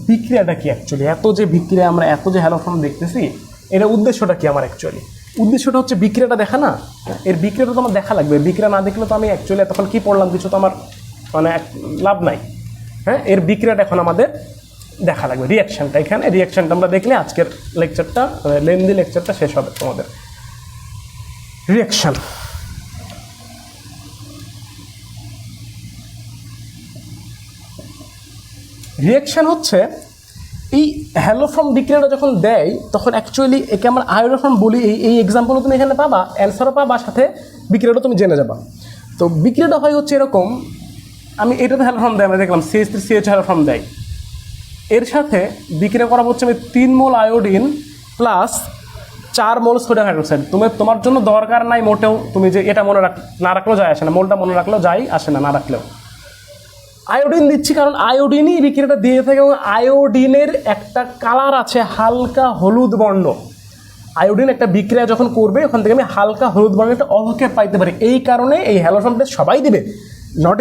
বিক্রিয়াটা কি অ্যাকচুয়ালি, এত যে বিক্রিয়া, আমরা এত যে হ্যালোফর্ম দেখতেছি, এর উদ্দেশ্যটা কি আমার অ্যাকচুয়ালি? উদ্দেশ্যটা হচ্ছে বিক্রিয়াটা দেখা না, এর বিক্রিয়াটা তো আমার দেখা লাগবে। বিক্রিয়া না দেখলে তো আমি অ্যাকচুয়ালি এতক্ষণ কী পড়লাম কিছু তো আমার মানে লাভ নাই। হ্যাঁ, এর বিক্রিয়াটা এখন আমাদের দেখা লাগবে, রিয়াকশানটা। এখানে রিয়াকশানটা আমরা দেখলে আজকের লেকচারটা, লেন্দি লেকচারটা শেষ হবে তোমাদের। রিয়াকশান, রিয়াকশান হচ্ছে এই হ্যালোফর্ম বিক্রিয়াটা যখন দেয় তখন অ্যাকচুয়ালি একে আমরা আয়োডোফর্ম বলি। এই এক্সাম্পলও তুমি এখানে পাবা, অ্যান্সারও পাবা, সাথে বিক্রিয়াটা তুমি জেনে যাবা। তো বিক্রিয়াটা হয় হচ্ছে এরকম, আমি এটাতে হ্যালোফর্ম দেয়, আমরা দেখলাম CH3 CH হ্যালোফর্ম দেয়। এর সাথে বিক্রিয়া করা হচ্ছে আমি 3 মোল আয়োডিন প্লাস 4 মোল সোডিয়াম হাইড্রোক্সাইড। তোমার জন্য দরকার নাই মোটেও, তুমি যে এটা মনে না রাখলেও যায় আসে না, মোলটা মনে রাখলেও যাই আসে না, না রাখলেও। আয়োডিন দিচ্ছি কারণ আয়োডিনই বিক্রিয়াটা দিয়ে থাকে এবং আয়োডিনের একটা কালার আছে হালকা হলুদ বর্ণ। আয়োডিন একটা বিক্রিয়া যখন করবে ওখান থেকে আমি হালকা হলুদ বর্ণের একটা অবক্ষেপ পাইতে পারি, এই কারণে এই হ্যালোফর্ম টেস্ট সবাই দিবে। নট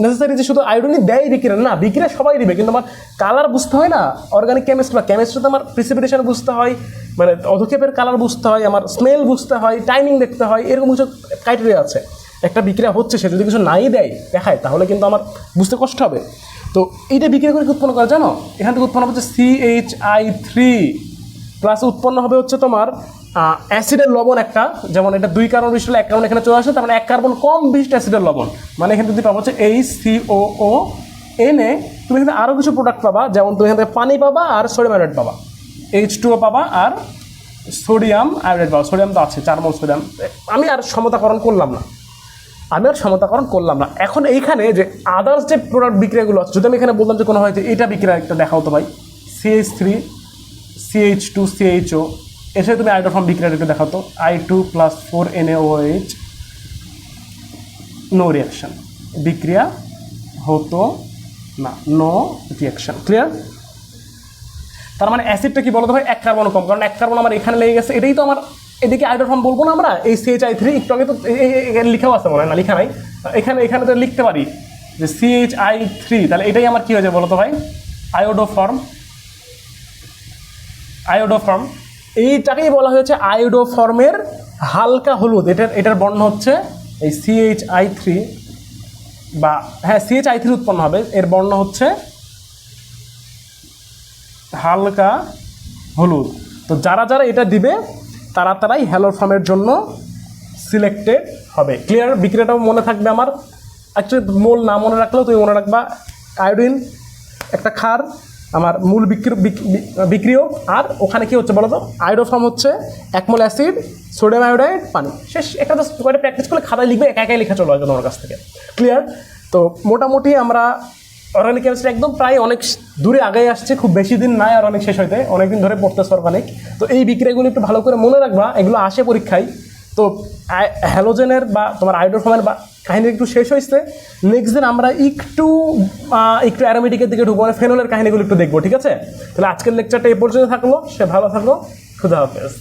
নেসেসারি যে শুধু আয়োডিনই দেয় বিক্রিয়া, না, বিক্রিয়া সবাই দিবে, কিন্তু আমার কালার বুঝতে হয় না। অর্গানিক কেমিস্ট্রি বা কেমিস্ট্রিতে আমার প্রিসিপিটেশন বুঝতে হয়, মানে অধক্ষেপের কালার বুঝতে হয়, আমার স্মেল বুঝতে হয়, টাইমিং দেখতে হয়, এরকম কিছু ক্রাইটেরিয়া আছে। একটা বিক্রিয়া হচ্ছে সে যদি কিছু নাই দেখায় তাহলে কিন্তু আমার বুঝতে কষ্ট হবে। তো এইটা বিক্রিয়া করে কি উৎপন্ন করে জানো? এখান থেকে উৎপন্ন হচ্ছে CHI3 প্লাস উৎপন্ন হবে হচ্ছে তোমার অ্যাসিডের লবণ একটা, যেমন এটা 2 কার্বন বিশিষ্ট 1 কার্বন এখানে চলে আসে, তার মানে 1 কার্বন কম বিশিষ্ট অ্যাসিডের লবণ, মানে এখানে যদি পাবো হচ্ছে HCOO এনে তুমি এখানে আরও কিছু প্রোডাক্ট পাবা, যেমন তুমি এখান থেকে পানি পাবা আর সোডিয়াম আয়োডাইড পাবা, H2O পাবা আর সোডিয়াম আয়োডাইড পাবা। সোডিয়াম তো আছে 4 মোল সোডিয়াম। আমি আর সমতাকরণ করলাম না। এখন এইখানে যে আদার্স যে প্রোডাক্ট বিক্রিয়াগুলো আছে, যদি আমি এখানে বললাম যে কোনো হয়তো এটা বিক্রিয়া একটা দেখাও তো ভাই, CH3 CH2 CHO, এর সাথে তুমি আয়োডোফর্ম বিক্রিয়াটা একটু দেখাতো, I2 + 4 NaOH, নো রিয়াকশন, বিক্রিয়া হতো না, নো রিয়াকশন। ক্লিয়ার? তার মানে অ্যাসিডটা কি বলতো ভাই 1 কার্বন কম, কারণ 1 কার্বন আমার এখানে লেগে গেছে, এটাই তো আমার এদিকে আয়োডোফর্ম বলবো না আমরা, এই CHI3 একটু আগে তো লিখাও আছে মনে হয়, না লিখা নাই, এখানে তো লিখতে পারি যে CHI3, তাহলে এটাই আমার কি হয়ে যায় বলতো ভাই, আয়োডোফর্ম। এইটাকেই বলা হয়েছে আয়োডোফর্মের হালকা হলুদ। এটার বর্ণ হচ্ছে এই CHI3 বা হ্যাঁ CHI3 উৎপন্ন হবে, এর বর্ণ হচ্ছে হালকা হলুদ। তো যারা এটা দিবে তারাই হ্যালোফর্মের জন্য সিলেক্টেড হবে। ক্লিয়ার? বিক্রিয়াটাও মনে থাকবে আমার। অ্যাকচুয়ালি মোল না মনে রাখলেও তুমি মনে রাখবা আয়োডিন একটা ক্ষার, আমার মূল বিক্রিয়ক, আর ওখানে কি হচ্ছে বলো তো, আয়োডোফর্ম হচ্ছে 1 মোল অ্যাসিড, সোডিয়াম আয়োডাইড, পানি, শেষ। একটা জাস্ট কয়টা প্র্যাকটিস করলে খাতায় লিখবে, একা লেখা চলে আসবে তোমার কাছ থেকে। ক্লিয়ার? তো মোটামুটি আমরা অর্গানিক কেমিস্ট্রি একদম প্রায় অনেক দূরে আগে আসছে, খুব বেশি দিন নাই আর অনেক শেষ হইতে, অনেকদিন ধরে পড়তেছে অর্গানিক। তো এই বিক্রিয়াগুলো একটু ভালো করে মনে রাখবা, এগুলো আসে পরীক্ষায়। তো হ্যালোজেনের বা তোমার আয়োডোফর্মের বা কাহিনী একটু শেষ হয়েছে। নেক্সট দিন আমরা একটু অ্যারোমেটিকের দিকে ঢুকবো, মানে ফেনলের কাহিনীগুলো একটু দেখবো, ঠিক আছে? তাহলে আজকের লেকচারটা এই পর্যন্ত থাকলো। সে ভালো থাকো, খুদা হাফেজ।